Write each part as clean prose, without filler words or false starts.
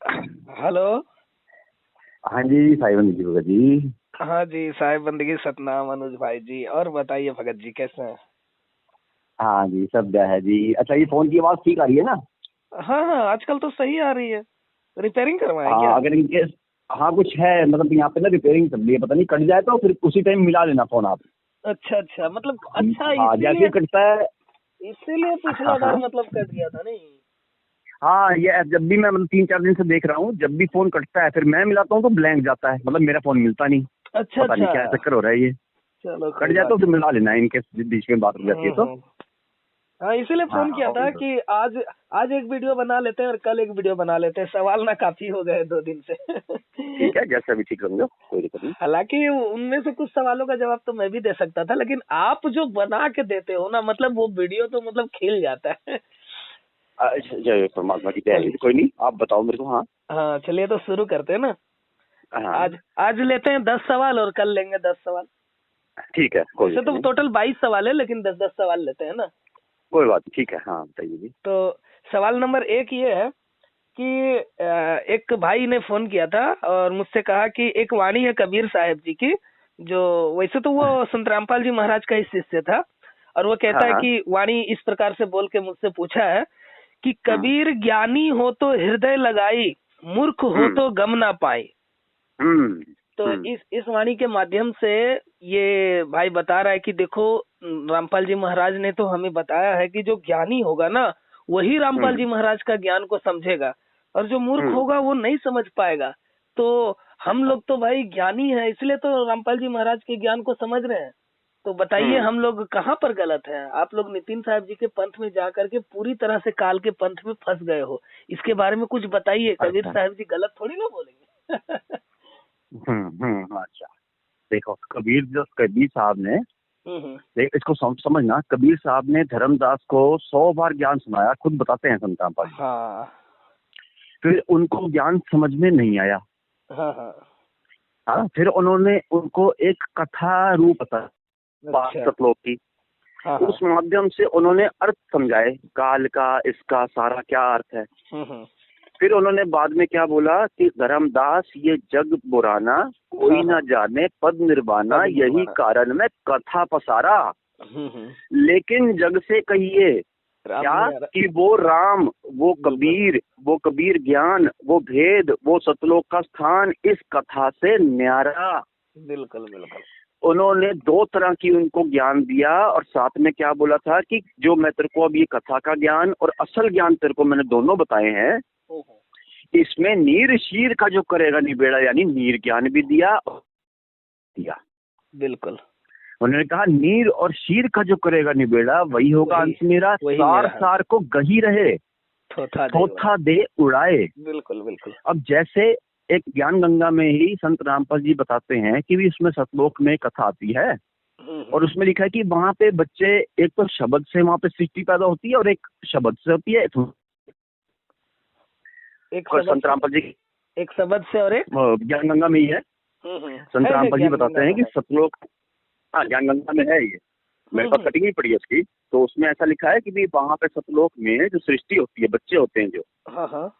Hello. हाँ जी, साई बंदगी भगत जी। हाँ जी, साहिब बंदगी सतनाम अनुज भाई जी। और बताइए भगत जी कैसे हैं? हाँ जी, सब बढ़िया है जी। अच्छा, ये फोन की आवाज ठीक आ रही है ना? हाँ हाँ, आजकल तो सही आ रही है। रिपेयरिंग करवाएं हाँ, क्या? अगर इनके हाँ कुछ है, मतलब यहाँ पे ना रिपेयरिंग चल रही है, पता नहीं कट जाए तो फिर उसी टाइम मिला लेना फोन आप। अच्छा अच्छा, मतलब अच्छा हाँ, जैसे ही इसीलिए कटता है। इसीलिए पिछला हाँ बार हाँ। मतलब कट गया था नहीं? हाँ, ये जब भी मैं मतलब 3-4 दिन से देख रहा हूँ, जब भी फोन कटता है फिर मैं मिलाता हूँ तो ब्लैंक जाता है, मतलब मेरा फोन मिलता नहीं। अच्छा पता नहीं अच्छा। क्या चक्कर हो रहा है ये। चलो कट कोई जाए बात तो फिर नहीं। मिला लेना, इनके बीच में बात हो जाती है तो। हम्म। हाँ, इसीलिए फोन हाँ, किया था और कि आज आज एक वीडियो बना लेते हैं और कल एक वीडियो बना लेते हैं। सवाल ना काफी हो गए 2 दिन से। ठीक है, जैसा भी ठीक समझो, कोई दिक्कत नहीं। हालांकि उनमें से कुछ सवालों का जवाब तो मैं भी दे सकता था, लेकिन आप जो बना के देते हो ना, मतलब वो वीडियो तो मतलब खिल जाता है। अच्छा, जय परमात्मा की दया है, चलिए। कोई नहीं, आप बताओ मेरे को। हाँ हाँ चलिए, तो शुरू करते हैं ना। आज हाँ, आज लेते हैं 10 सवाल और कल लेंगे 10 सवाल। ठीक है, कोई वैसे दिक्कत तो नहीं। टोटल 22 सवाल है, लेकिन 10-10 सवाल लेते हैं ना। कोई बात नहीं, ठीक है। हाँ, बताइए जी। तो सवाल नंबर 1 ये है कि एक भाई ने फोन किया था और मुझसे कहा कि एक वाणी है कबीर साहब जी की, जो वैसे तो वो संत रामपाल जी महाराज का ही शिष्य था। और वो कहता हाँ है हाँ। कि वाणी इस प्रकार से बोल के मुझसे पूछा है कि हम्म कबीर ज्ञानी हो तो हृदय लगाई, मूर्ख हो हम्म तो गम ना पाए। हम्म तो हम्म इस वाणी के माध्यम से ये भाई बता रहा है कि देखो, रामपाल जी महाराज ने तो हमें बताया है कि जो ज्ञानी होगा ना, वही रामपाल हम्म जी महाराज का ज्ञान को समझेगा, और जो मूर्ख हम्म। होगा वो नहीं समझ पाएगा। तो हम अच्छा। लोग तो भाई ज्ञानी हैं, इसलिए तो रामपाल जी महाराज के ज्ञान को समझ रहे हैं। तो बताइए हम्म। हम लोग कहाँ पर गलत हैं? आप लोग नितिन साहब जी के पंथ में जा करके पूरी तरह से काल के पंथ में फंस गए हो। इसके बारे में कुछ बताइए, कबीर अच्छा। साहब जी गलत थोड़ी ना बोलेंगे। अच्छा, देखो कबीर साहब ने, हम्म। देख इसको समझना, कबीर साहब ने धर्मदास को 100 बार ज्ञान सुनाया, खुद बताते हैं संत रामपाल जी। हाँ फिर उनको ज्ञान समझ में नहीं आया। हाँ हाँ। हाँ, फिर उन्होंने उनको एक कथा रूप बताया, अच्छा। सतलोक की। हाँ हाँ। उस माध्यम से उन्होंने अर्थ समझाए, काल का, इसका सारा क्या अर्थ है। हम्म। फिर उन्होंने बाद में क्या बोला कि धर्मदास ये जग बुराना, हाँ कोई हाँ। न जाने पद निर्वाणा, पद यही निर्वाणा। कारण में कथा पसारा। हम्म। लेकिन जग से कहिए राम क्या नहीं आ रहा। कि वो राम, बिल्कुल वो कबीर ज्ञान, वो भेद, वो सतलोक का स्थान इस कथा से न्यारा। बिल्कुल बिल्कुल। उन्होंने 2 तरह की उनको ज्ञान दिया, और साथ में क्या बोला था कि जो मैं तेरे को अब ये कथा का ज्ञान और असल ज्ञान तेरे को मैंने दोनों बताए हैं, इसमें नीर शीर का जो करेगा निबेड़ा, यानी नीर ज्ञान भी दिया। बिल्कुल। उन्होंने कहा नीर और शीर का जो करेगा निबेड़ा, वही होगा वही अंश मेरा, वही सार मेरा है। सार को गही रहे, थोथा दे उड़ा। थोथा दे उड़ाए। बिल्कुल बिल्कुल। अब जैसे एक ज्ञान गंगा में ही संत रामपाल जी बताते हैं कि भी उसमें सतलोक में कथा आती है, और उसमें लिखा है कि वहां पे बच्चे, एक तो शब्द से वहां पे सृष्टि पैदा होती है और एक शब्द से होती है। एक और शब्द संत से, रामपाल जी एक शब्द से और एक। ज्ञान गंगा में ही है। संत है रामपाल जी ज्ञान बताते गंगा हैं में कि है। सतलोक, हाँ ज्ञान गंगा में है ये, मेरे पास कटिंग ही पड़ी है उसकी। तो उसमें ऐसा लिखा है कि भी वहां पे सतलोक में जो सृष्टि होती है, बच्चे होते हैं जो, हाँ हाँ।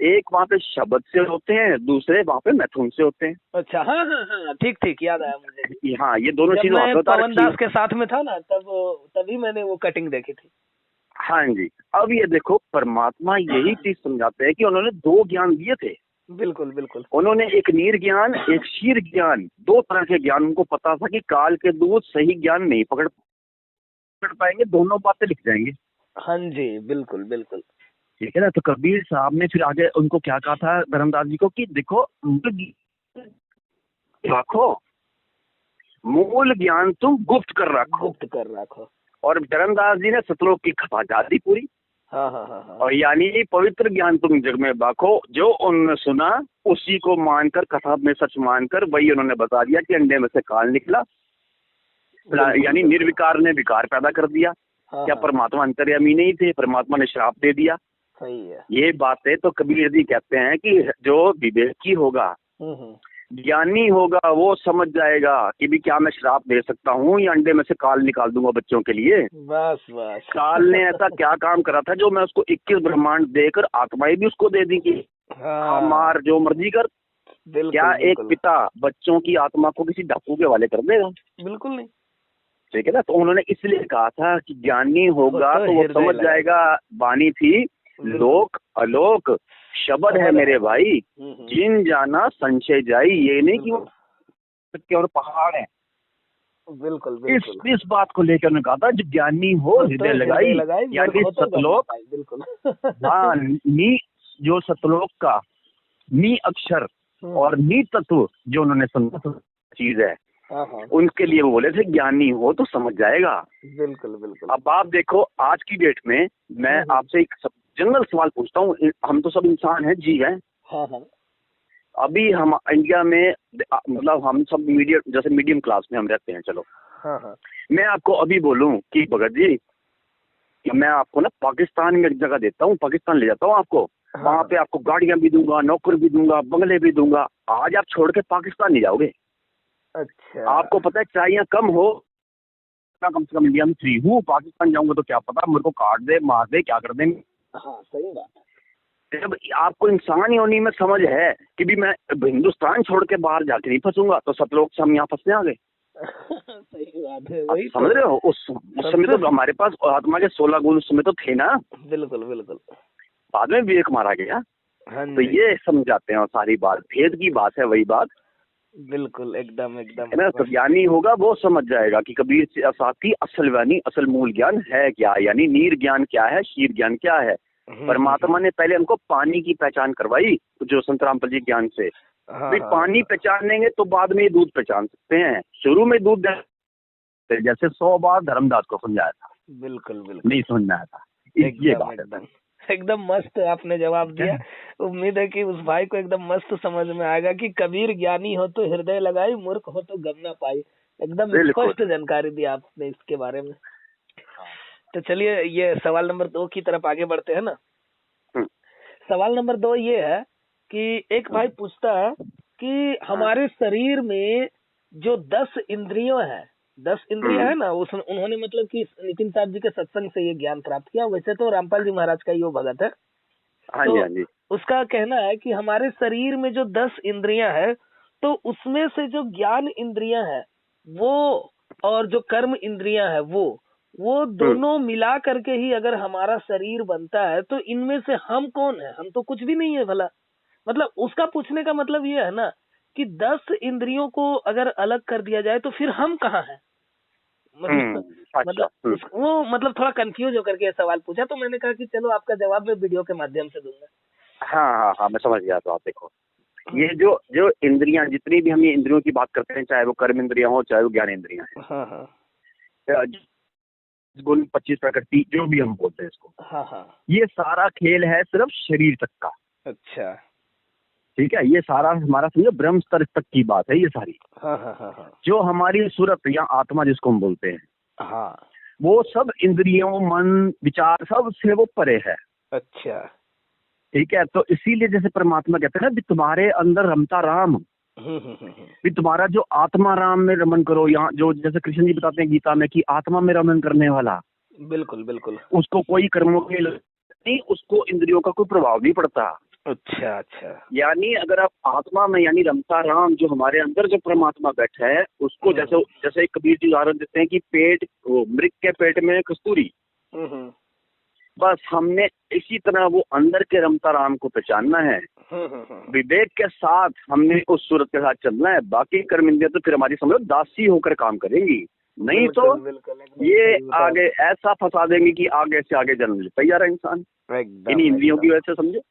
एक वहां पे शब्द से होते हैं, दूसरे वहां पे मैथुन से होते हैं। अच्छा, हाँ हाँ हाँ, ठीक ठीक, याद आया मुझे भी। हाँ, ये दोनों जब चीज वहां मैं पे बता पवन रखी है। दास के साथ में था ना, तभी मैंने वो कटिंग देखी थी। हाँ जी। अब ये देखो, परमात्मा यही चीज समझाते हैं कि उन्होंने 2 ज्ञान दिए थे। बिल्कुल बिल्कुल। उन्होंने एक नीर ज्ञान, एक शीर ज्ञान, 2 तरह के ज्ञान। उनको पता था कि काल के दूत सही ज्ञान नहीं पकड़ पाएंगे, दोनों बातें लिख जाएंगे। हाँ जी, बिल्कुल बिल्कुल। ठीक है ना। तो कबीर साहब ने फिर आगे उनको क्या कहा था धर्मदास जी को कि देखो, रखो, मूल ज्ञान तुम गुप्त कर रखो। गुप्त कर रखो। और धर्मदास जी ने सतलोक की कथा गा दी पूरी। हाँ हाँ हाँ हाँ। और यानी पवित्र ज्ञान तुम जग में बाखो, जो उन्होंने सुना उसी को मानकर, कथा में सच मानकर, वही उन्होंने बता दिया कि अंडे में से काल निकला। यानी निर्विकार ने विकार पैदा कर दिया। हाँ क्या हाँ। परमात्मा अंतर्यामी नहीं थे? परमात्मा ने श्राप दे दिया। सही है। ये बातें तो कबीर जी कहते हैं कि जो विवेकी होगा, ज्ञानी होगा, वो समझ जाएगा कि भी क्या मैं श्राप दे सकता हूँ या अंडे में से काल निकाल दूंगा बच्चों के लिए। बस बस। काल ने ऐसा क्या काम करा था जो मैं उसको 21 ब्रह्मांड देकर आत्माएं भी उसको दे दी। हाँ, मार जो मर्जी कर। बिल्कुल क्या एक बिल्कुल पिता बच्चों की आत्मा को किसी डाकू के हवाले कर देगा? बिल्कुल नहीं। ठीक है ना। तो उन्होंने इसलिए कहा था कि ज्ञानी होगा तो तो वो हृदय समझ लगाए। जाएगा। वाणी थी बिल्कुल लोक अलोक शब्द है शब्द मेरे है। भाई, जिन जाना संशय जाई। ये नहीं कि वो बिल्कुल के और पहाड़ है। बिल्कुल इस बिल्कुल। इस बात को लेकर उन्होंने कहा था जो ज्ञानी हो तो हृदय हृदय लगाई, लगाई, मूर्ख यानी हो तो गम ना सतलोक। पाई। बिल्कुल हाँ, नी जो सतलोक का नी अक्षर और नी तत्व जो उन्होंने समझा चीज है, हाँ हाँ, उनके लिए वो बोले थे ज्ञानी हो तो समझ जाएगा। बिल्कुल बिल्कुल। अब आप देखो आज की डेट में मैं आपसे एक जनरल सवाल पूछता हूँ। हम तो सब इंसान हैं, जी हैं। हाँ हाँ अभी हम इंडिया में मतलब हम सब मीडियम, जैसे मीडियम क्लास में हम रहते हैं, चलो हाँ हाँ मैं आपको अभी बोलूं कि भगत जी कि मैं आपको ना पाकिस्तान में एक जगह देता हूँ, पाकिस्तान ले जाता हूँ आपको। हाँ, वहां पे आपको गाड़ियां भी दूंगा, नौकर भी दूंगा, बंगले भी दूंगा। आज आप छोड़ के पाकिस्तान नहीं जाओगे। अच्छा। आपको पता है चाहे यहाँ कम हो, कम से कम इंडिया में फ्री हूँ, पाकिस्तान जाऊंगा तो क्या पता मेरे को काट दे, मार दे, क्या कर दे। हाँ सही बात है। जब आपको इंसानी होने में समझ है कि भी मैं हिंदुस्तान छोड़ के बाहर जाके नहीं फंसूंगा, तो सतलोक से हम यहाँ फंसने आ गए। सही बात है, आप वही समझ तो। रहे हो? उस समय तो हमारे पास आत्मा के 16 गुण उस समय तो थे ना। बिल्कुल बिल्कुल। बाद में विवेक मारा गया। हाँ तो जी, ये समझाते हैं सारी बात, भेद की बात है, वही बात बिल्कुल एकदम एकदम। है ना। तो ज्ञानी होगा वो समझ जाएगा कि कबीर से साथी असल वाणी असल मूल ज्ञान है क्या, यानी नीर ज्ञान क्या है, शीर ज्ञान क्या है। परमात्मा ने पहले हमको पानी की पहचान करवाई, जो संत रामपाल जी ज्ञान से। हाँ भाई हाँ पानी पहचानेंगे तो बाद में ये दूध पहचान सकते हैं। शुरू में दूध जैसे 100 बार धर्मदास को समझाया था, बिल्कुल बिल्कुल। नहीं समझ में आया था। ये एकदम बात है। एकदम एकदम मस्त आपने जवाब दिया। उम्मीद है कि उस भाई को एकदम मस्त समझ में आएगा कि कबीर ज्ञानी हो तो हृदय लगाई, मूर्ख हो तो गम ना पाई। एकदम बिल्कुल। स्पष्ट जानकारी दी आपने इसके बारे में। तो चलिए ये सवाल नंबर 2 की तरफ आगे बढ़ते हैं ना। हम्म, सवाल नंबर 2 ये है कि एक भाई पूछता है कि हमारे शरीर में जो 10 इंद्रियों है, 10 इंद्रियां है ना, उस उन्होंने मतलब कि नितिन साहब जी के सत्संग से ये ज्ञान प्राप्त किया। वैसे तो रामपाल जी महाराज का ही वो भगत है। हाँ तो जी, हाँ जी। उसका कहना है कि हमारे शरीर में जो 10 इंद्रियां है, तो उसमें से जो ज्ञान इंद्रियां है वो और जो कर्म इंद्रियां है वो दोनों मिला करके ही अगर हमारा शरीर बनता है, तो इनमें से हम कौन है? हम तो कुछ भी नहीं है भला। मतलब उसका पूछने का मतलब ये है ना कि 10 इंद्रियों को अगर अलग कर दिया जाए तो फिर हम कहाँ हैं? मतलब अच्छा। वो मतलब थोड़ा कंफ्यूज होकर के सवाल पूछा, तो मैंने कहा कि चलो आपका जवाब मैं वीडियो के माध्यम से दूंगा। हाँ हाँ हाँ, मैं समझ गया। तो आप देखो, ये जो जो इंद्रियां, जितनी भी हम ये इंद्रियों की बात करते हैं, चाहे वो कर्म इंद्रियां हो चाहे वो ज्ञान इंद्रियां हाँ हाँ हैं, गुण 25 प्रकृति जो भी हम बोलते हैं इसको, हाँ हाँ। ये सारा खेल है सिर्फ शरीर तक का। अच्छा। ठीक है, ये सारा हमारा समझो ब्रह्म स्तर तक की बात है ये सारी। हाँ हाँ हाँ हाँ जो हमारी सूरत या आत्मा जिसको हम बोलते हैं, हाँ। वो सब इंद्रियों मन विचार सब से वो परे है। अच्छा। ठीक है, तो इसीलिए जैसे परमात्मा कहते हैं ना, भी तुम्हारे अंदर रमता राम, हम्म। भी तुम्हारा जो आत्मा राम में रमन करो। यहाँ जो जैसे कृष्ण जी बताते हैं गीता में कि आत्मा में रमन करने वाला, बिल्कुल बिल्कुल। उसको कोई कर्मों के नहीं, उसको इंद्रियों का कोई प्रभाव नहीं पड़ता। अच्छा अच्छा। यानी अगर आप आत्मा में यानी रमता राम, जो हमारे अंदर जो परमात्मा बैठा है उसको, जैसे जैसे कबीर जी उदाहरण देते हैं कि पेट, वो मृग के पेट में कस्तूरी, बस हमने इसी तरह वो अंदर के रमता राम को पहचानना है। विवेक के साथ हमने उस सूरत के साथ चलना है। बाकी कर्म इंद्रियां तो फिर हमारी समझो दासी होकर काम करेंगी, नहीं तो ये आगे ऐसा फंसा देंगे कि आगे से आगे जन्म लेता ही जा रहा है इंसान इन्हीं इंद्रियों की वजह से, समझे।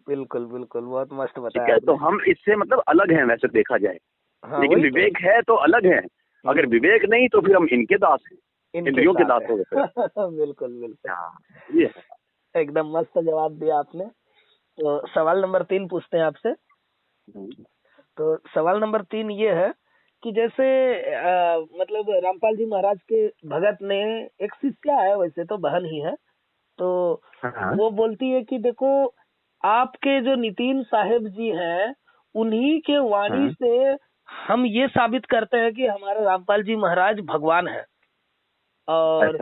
बिल्कुल बिल्कुल, बहुत मस्त बताया। ठीक है, तो हम इससे मतलब अलग हैं वैसे देखा जाए। हाँ, लेकिन विवेक है तो अलग है। अगर विवेक नहीं तो फिर हम इनके दास हैं, इंद्रियों के दास हो गए। बिल्कुल बिल्कुल, ये एकदम मस्त जवाब दिया आपने। तो सवाल नंबर 3 पूछते हैं आपसे। तो सवाल नंबर 3 ये है कि जैसे मतलब रामपाल जी महाराज के भगत ने एक शिष्या है, वैसे तो बहन ही है, तो वो बोलती है कि देखो आपके जो नितिन साहेब जी हैं, उन्हीं के वाणी से हम ये साबित करते हैं कि हमारे रामपाल जी महाराज भगवान है। और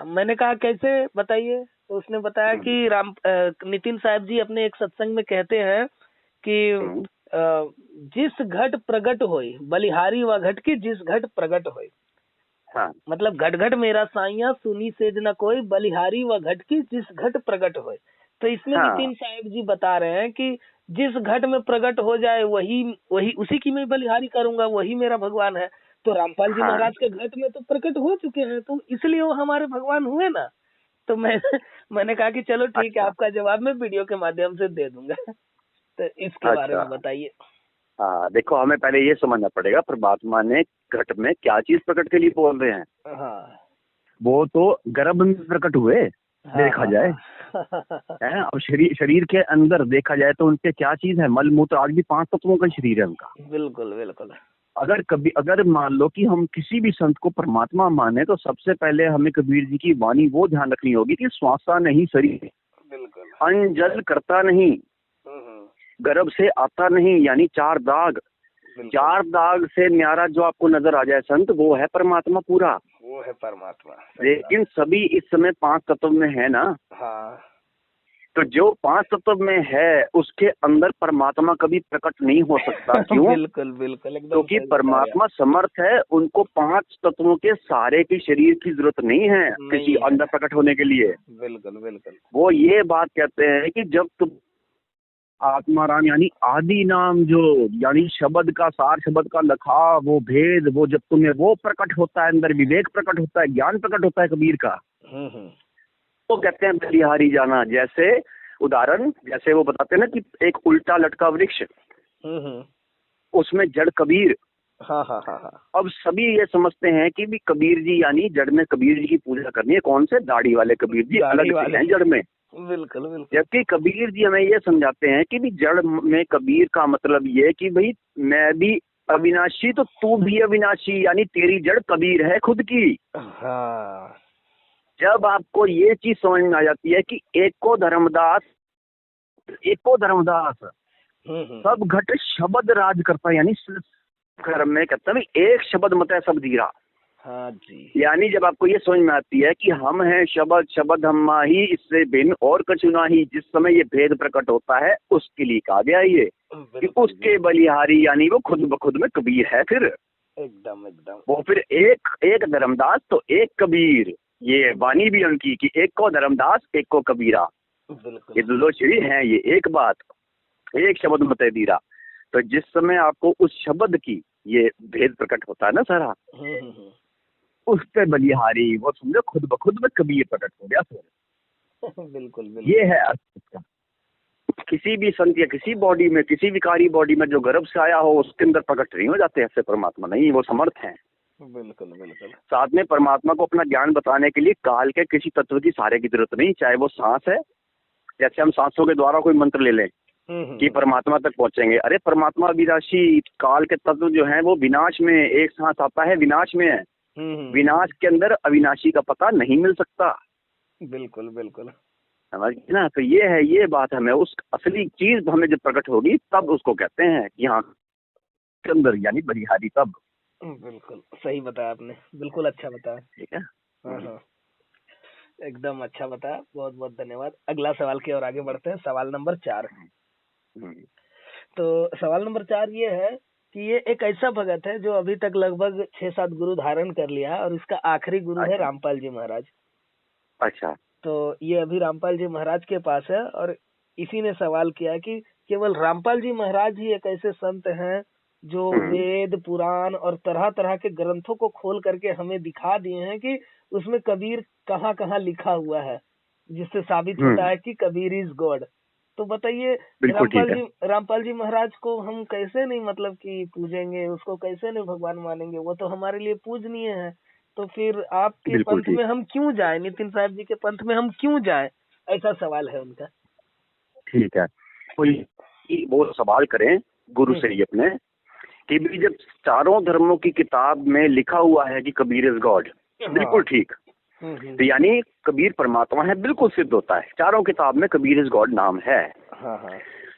मैंने कहा कैसे बताइए। तो उसने बताया कि नितिन साहब जी अपने एक सत्संग में कहते हैं कि जिस घट प्रगट होई बलिहारी व घट की जिस घट प्रगट होई। हाँ। मतलब घट घट मेरा साइया सुनी सेज न कोई बलिहारी व घट की जिस घट प्रगट होए। तो इसमें हाँ। नितिन साहब जी बता रहे हैं कि जिस घट में प्रकट हो जाए वही वही उसी की मैं बलिहारी करूंगा, वही मेरा भगवान है। तो रामपाल जी हाँ। महाराज के घट में तो प्रकट हो चुके हैं, तो इसलिए वो हमारे भगवान हुए ना। तो मैंने कहा कि चलो ठीक है, अच्छा। आपका जवाब मैं वीडियो के माध्यम से दे दूंगा। तो इसके बारे अच्छा। में बताइए। हाँ, देखो हमें पहले ये समझना पड़ेगा परमात्मा ने घट में क्या चीज प्रकट के लिए बोल रहे हैं। हाँ, वो तो गर्भ में प्रकट हुए देखा जाए है। और शरीर के अंदर देखा जाए तो उनके क्या चीज है, मल मूत्र आज भी 5 तत्वों का शरीर है उनका। बिल्कुल बिल्कुल। अगर मान लो कि हम किसी भी संत को परमात्मा माने तो सबसे पहले हमें कबीर जी की वाणी वो ध्यान रखनी होगी कि श्वासा नहीं शरीर, बिल्कुल। अन्न जल करता नहीं, गर्भ से आता नहीं, यानी 4 दाग। 4 दाग से न्यारा जो आपको नजर आ जाए संत, वो है परमात्मा पूरा, वो है परमात्मा। लेकिन सभी इस समय 5 तत्व में है ना। हाँ। तो जो 5 तत्व में है उसके अंदर परमात्मा कभी प्रकट नहीं हो सकता। क्यों? बिल्कुल बिल्कुल, एकदम क्योंकि परमात्मा समर्थ है, उनको 5 तत्वों के सारे की शरीर की जरूरत नहीं है किसी अंदर प्रकट होने के लिए। बिल्कुल बिल्कुल। वो ये बात कहते हैं कि जब तुम आत्माराम यानी आदि नाम जो यानी शब्द का सार, शब्द का लखा, वो भेद, वो जब तुम्हें वो प्रकट होता है, अंदर विवेक प्रकट होता है, ज्ञान प्रकट होता है कबीर का, तो कहते हैं बलिहारी जाना। जैसे उदाहरण, जैसे वो बताते हैं ना कि एक उल्टा लटका वृक्ष, उसमें जड़ कबीर। हाँ हाँ हाँ हाँ। अब सभी ये समझते हैं कि भी कबीर जी यानी जड़ में कबीर जी की पूजा करनी है। कौन से? दाढ़ी वाले कबीर जी अलग से हैं जड़ में। बिल्कुल बिल्कुल। जबकि कबीर जी हमें ये समझाते हैं कि भी जड़ में कबीर का मतलब ये कि भाई मैं भी अविनाशी तो तू भी अविनाशी, यानी तेरी जड़ कबीर है खुद की। हाँ। जब आपको ये चीज समझ में आ जाती है कि एको धर्मदास सब घट शब्द राज करता है, यानी कर्म में कहता है एक शब्द मत है सब धीरा। हाँ जी। यानी जब आपको ये समझ में आती है कि हम हैं शब्द, शब्द हम माही, इससे भिन्न और कछु नाही, जिस समय ये भेद प्रकट होता है उसके लिए कहा गया ये कि उसके बलिहारी, यानी वो खुद ब खुद में कबीर है। फिर एकदम एकदम वो फिर एक धर्मदास तो एक कबीर, ये वाणी भी उनकी कि एक को धर्मदास एक को कबीरा, ये दो शरीर हैं, ये एक बात, एक शब्द मत धीरा। तो जिस समय आपको उस शब्द की ये भेद प्रकट होता है ना सारा, उस पे बलिहारी, वो समझो खुद ब खुद में कबीर प्रकट हो गया फिर। बिल्कुल। ये है अर्थ इसका। किसी भी संत या किसी बॉडी में, किसी विकारी बॉडी में जो गर्भ से आया हो उसके अंदर प्रकट नहीं हो जाते ऐसे परमात्मा, नहीं, वो समर्थ हैं। बिल्कुल बिल्कुल। साथ में परमात्मा को अपना ज्ञान बताने के लिए काल के किसी तत्व की सहारे की जरूरत नहीं, चाहे वो सांस है, जैसे हम सांसों के द्वारा कोई मंत्र ले लें कि परमात्मा तक पहुंचेंगे। अरे परमात्मा अविनाशी, काल के तत्व जो हैं वो विनाश में, एक सांस आता है विनाश में है, विनाश के अंदर अविनाशी का पता नहीं मिल सकता। बिल्कुल बिल्कुल, समझ गए ना। तो ये है, ये बात हमें उस असली चीज हमें जब प्रकट होगी तब उसको कहते हैं कि हाँ के अंदर यानी बलिहारी। तब बिल्कुल सही बताया आपने, बिल्कुल अच्छा बताया। ठीक है। हाँ, एकदम अच्छा बताया, बहुत बहुत धन्यवाद। अगला सवाल की ओर आगे बढ़ते हैं। सवाल नंबर 4। तो सवाल नंबर 4 ये है कि ये एक ऐसा भगत है जो अभी तक लगभग 6-7 गुरु धारण कर लिया है और इसका आखिरी गुरु है रामपाल जी महाराज। अच्छा। तो ये अभी रामपाल जी महाराज के पास है और इसी ने सवाल किया कि केवल रामपाल जी महाराज ही एक ऐसे संत हैं जो वेद पुराण और तरह तरह के ग्रंथों को खोल करके हमें दिखा दिए हैं कि उसमें कबीर कहाँ कहाँ लिखा हुआ है, जिससे साबित होता है कि कबीर इज गॉड। तो बताइए रामपाल जी महाराज को हम कैसे नहीं मतलब कि पूजेंगे, उसको कैसे नहीं भगवान मानेंगे, वो तो हमारे लिए पूजनीय है। तो फिर आपके पंथ में हम क्यों जाएं, नितिन साहब जी के पंथ में हम क्यों जाएं, ऐसा सवाल है उनका। ठीक है, कोई वो सवाल करें गुरु से ही अपने कि भी जब चारों धर्मों की किताब में लिखा हुआ है कि कबीर इज गॉड, बिल्कुल ठीक, तो यानी कबीर परमात्मा है, बिल्कुल सिद्ध होता है। चारों किताब में कबीर इज गॉड नाम है।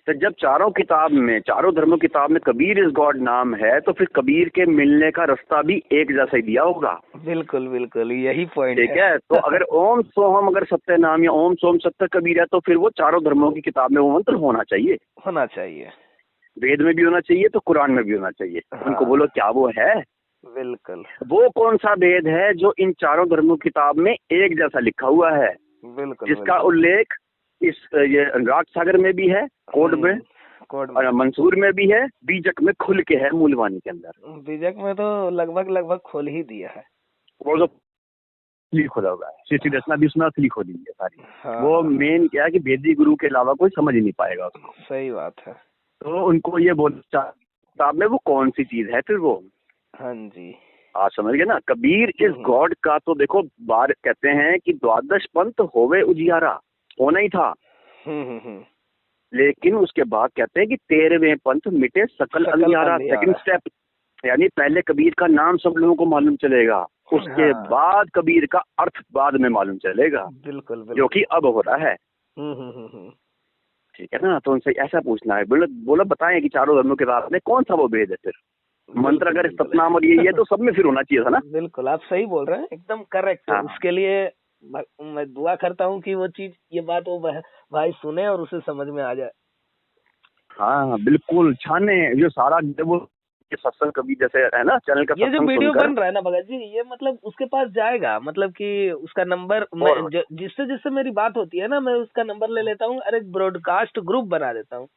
तो जब चारों किताब में, चारों धर्मों की किताब में कबीर इज गॉड नाम है, तो फिर कबीर के मिलने का रास्ता भी एक जैसा ही दिया होगा। बिल्कुल बिल्कुल, यही पॉइंट ठीक है। तो अगर ओम सोहम अगर सत्य नाम या ओम सोम सत्य कबीर है, तो फिर वो चारों धर्मों की किताब में वो मंत्र होना चाहिए। होना चाहिए, वेद में भी होना चाहिए, तो कुरान में भी होना चाहिए। हाँ। उनको बोलो क्या वो है? बिल्कुल। वो कौन सा वेद है जो इन चारों धर्मों की किताब में एक जैसा लिखा हुआ है, बिल्कुल, जिसका उल्लेख इस ये अनुराग सागर में भी है, कोड में, और मंसूर में भी है, बीजक में खुल के है, मूलवाणी के अंदर। बीजक में तो लगभग खोल ही दिया है। वो जो असली खोला हुआ है, श्री रचना भी उसमें असली खोली है सारी। हाँ, वो मेन क्या है कि वेदी गुरु के अलावा कोई समझ ही नहीं पाएगा उसको। सही बात है। तो उनको ये बोल किताब में वो कौन सी चीज है फिर वो। हाँ जी, आप समझ गए ना। कबीर इस गॉड का तो देखो बार कहते हैं कि द्वादश पंथ होवे उजियारा, होना ही था। लेकिन उसके बाद कहते हैं कि 13वें पंथ मिटे सकल अंधियारा। सेकंड स्टेप, यानी पहले कबीर का नाम सब लोगों को मालूम चलेगा, उसके बाद कबीर का अर्थ बाद में मालूम चलेगा। बिल्कुल, जो कि अब हो रहा है। ठीक है ना। तो उनसे ऐसा पूछना है, बोला बताएं कि चारों धर्मों के रात में कौन सा वो भेद है फिर। मंत्र अगर सतनाम और यही है तो सब में फिर होना चाहिए था ना। बिल्कुल, आप सही बोल रहे हैं, एकदम करेक्ट। उसके लिए मैं दुआ करता हूँ कि वो चीज, ये बात वो भाई सुने और उसे समझ में आ जाए। हाँ बिल्कुल, छाने जो सारा वो सत्संग कभी जैसे है ना चैनल का, ये जो वीडियो बन रहा है ना भगत जी, ये मतलब उसके पास जाएगा, मतलब कि उसका नंबर जिससे जिससे मेरी बात होती है ना, मैं उसका नंबर ले लेता हूँ और एक ब्रॉडकास्ट ग्रुप बना देता हूँ।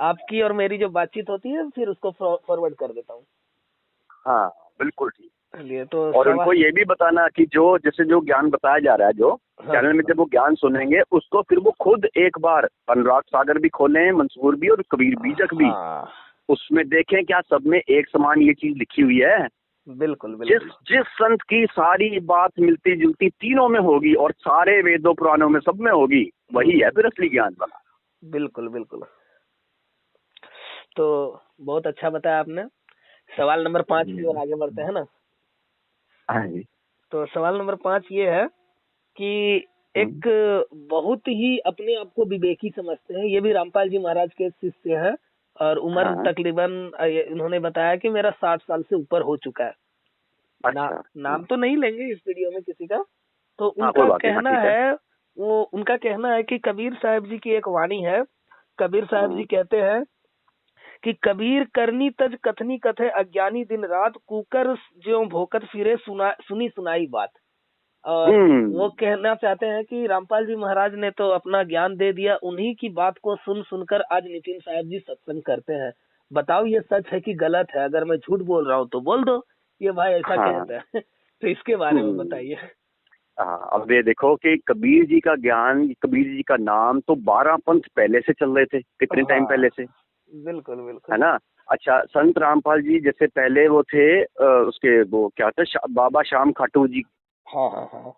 आपकी और मेरी जो बातचीत होती है फिर उसको फॉरवर्ड कर देता हूँ। हाँ बिल्कुल ठीक। ये तो और उनको ये भी बताना कि जो जैसे जो ज्ञान बताया जा रहा है जो चैनल में, जब वो ज्ञान सुनेंगे उसको फिर वो खुद एक बार अनुराग सागर भी खोलें, मंसूर भी और कबीर बीजक भी, उसमें देखें क्या सब में एक समान ये चीज लिखी हुई है। बिल्कुल बिल्कुल। जिस संत की सारी बात मिलती जुलती तीनों में होगी और सारे वेदों पुराणों में सब में होगी, वही है फिर असली ज्ञान वाला। बिल्कुल बिल्कुल। तो बहुत अच्छा बताया आपने। सवाल नंबर 5 की ओर आगे बढ़ते हैं ना। तो सवाल नंबर 5 ये है कि एक बहुत ही अपने आप को विवेकी समझते हैं, ये भी रामपाल जी महाराज के शिष्य हैं और उम्र तकरीबन इन्होंने बताया कि मेरा 60 साल से ऊपर हो चुका है। नाम तो नहीं लेंगे इस वीडियो में किसी का। तो उनका कहना है, वो उनका कहना है कि कबीर साहब जी की एक वाणी है। कबीर साहब जी कहते हैं कि कबीर करनी तज कथनी कथे अज्ञानी दिन रात कुकर ज्यों भोकर फिरे सुनी सुनाई बात। और वो कहना चाहते हैं कि रामपाल जी महाराज ने तो अपना ज्ञान दे दिया, उन्हीं की बात को सुन सुनकर आज नितिन साहब जी सत्संग करते हैं। बताओ ये सच है कि गलत है? अगर मैं झूठ बोल रहा हूँ तो बोल दो। ये भाई ऐसा कहता है। तो इसके बारे में बताइए। अब ये देखो कि कबीर जी का ज्ञान, कबीर जी का नाम तो 12 पंथ पहले से चल रहे थे, कितने टाइम पहले से। बिल्कुल बिल्कुल, है ना। अच्छा, संत रामपाल जी जैसे पहले वो थे उसके वो क्या थे बाबा श्याम खाटू जी। हाँ।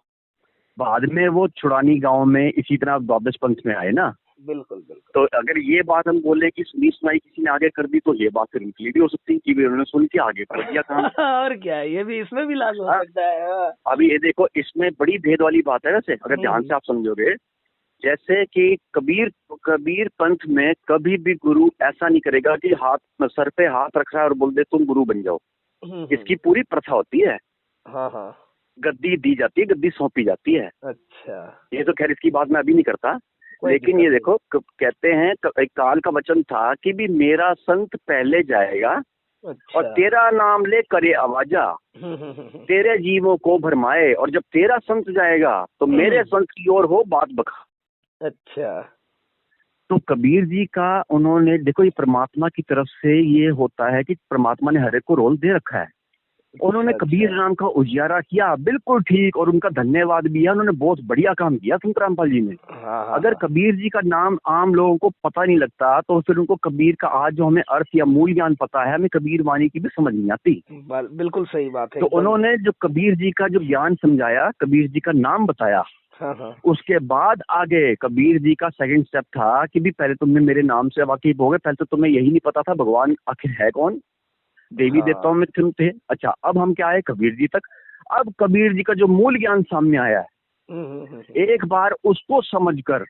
बाद में वो छुड़ानी गांव में इसी तरह द्वादश पंथ में आए ना। बिल्कुल बिल्कुल। तो अगर ये बात हम बोले कि सुनी सुनाई किसी ने आगे कर दी, तो ये बात फिर उनके लिए भी हो सकती है कि भी उन्होंने सुन के आगे कर दिया काम। और क्या, ये भी इसमें भी लागू हो सकता है। अभी ये देखो, इसमें बड़ी भेद वाली बात है वैसे, अगर ध्यान से आप समझोगे। जैसे कि कबीर पंथ में कभी भी गुरु ऐसा नहीं करेगा कि हाथ सर पे हाथ रख रहा है और बोल दे तुम गुरु बन जाओ। इसकी पूरी प्रथा होती है। हाँ। गद्दी दी जाती है, गद्दी सौंपी जाती है। अच्छा। ये तो खैर इसकी बात मैं अभी नहीं करता, लेकिन ये देखो कहते हैं एक काल का वचन था कि भी मेरा संत पहले जाएगा। अच्छा। और तेरा नाम ले करे आवाजा, तेरे जीवों को भरमाए, और जब तेरा संत जाएगा तो मेरे संत की ओर हो बात बखा। अच्छा। तो कबीर जी का उन्होंने देखो, ये परमात्मा की तरफ से ये होता है कि परमात्मा ने हर एक को रोल दे रखा है। उन्होंने कबीर नाम का उजियारा किया, बिल्कुल ठीक, और उनका धन्यवाद भी है। उन्होंने बहुत बढ़िया काम किया संत रामपाल जी ने। अगर कबीर जी का नाम आम लोगों को पता नहीं लगता तो फिर उनको कबीर का आज जो हमें अर्थ या मूल ज्ञान पता है, हमें कबीर वाणी की भी समझ नहीं आती। बिल्कुल सही बात है। तो उन्होंने जो कबीर जी का जो ज्ञान समझाया, कबीर जी का नाम बताया, उसके बाद आगे कबीर जी का सेकंड स्टेप था कि भी पहले तुमने मेरे नाम से वाकिफ हो गए, पहले तो तुम्हें यही नहीं पता था भगवान आखिर है कौन, देवी देवताओं में तुम थे। अच्छा, अब हम क्या आए कबीर जी तक। अब कबीर जी का जो मूल ज्ञान सामने आया है, एक बार उसको समझकर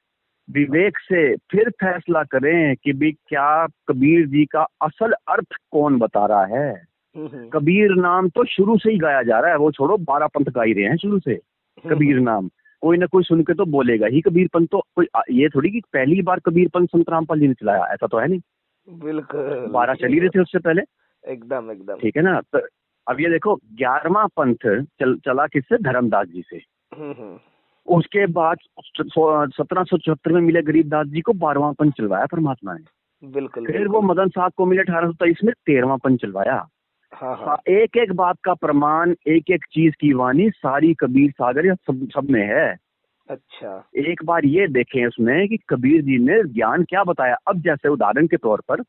विवेक से फिर फैसला करें कि भी क्या कबीर जी का असल अर्थ कौन बता रहा है। कबीर नाम तो शुरू से ही गाया जा रहा है, वो छोड़ो 12 पंथ गा ही रहे हैं शुरू से। कबीर नाम कोई ना कोई सुन के तो बोलेगा ही कबीर पंथ, तो कोई ये थोड़ी कि पहली बार कबीर पंथ संत रामपाल जी ने चलाया, ऐसा तो है नहीं। बिल्कुल 12 चल ही रहे थे उससे पहले। एकदम एकदम। ठीक है ना। तो अब ये देखो 11वां पंथ चला किससे? धर्मदास जी से। उसके बाद 1774 में मिले गरीबदास जी को 12वां पंथ चलवाया परमात्मा ने। बिल्कुल। फिर वो मदन साहब को मिले 1823 में 13वां पंथ चलवाया। हाँ। एक एक बात का प्रमाण, एक एक चीज की वाणी सारी कबीर सागर या सब में है। अच्छा। एक बार ये देखें उसमें कि कबीर जी ने ज्ञान क्या बताया। अब जैसे उदाहरण के तौर पर,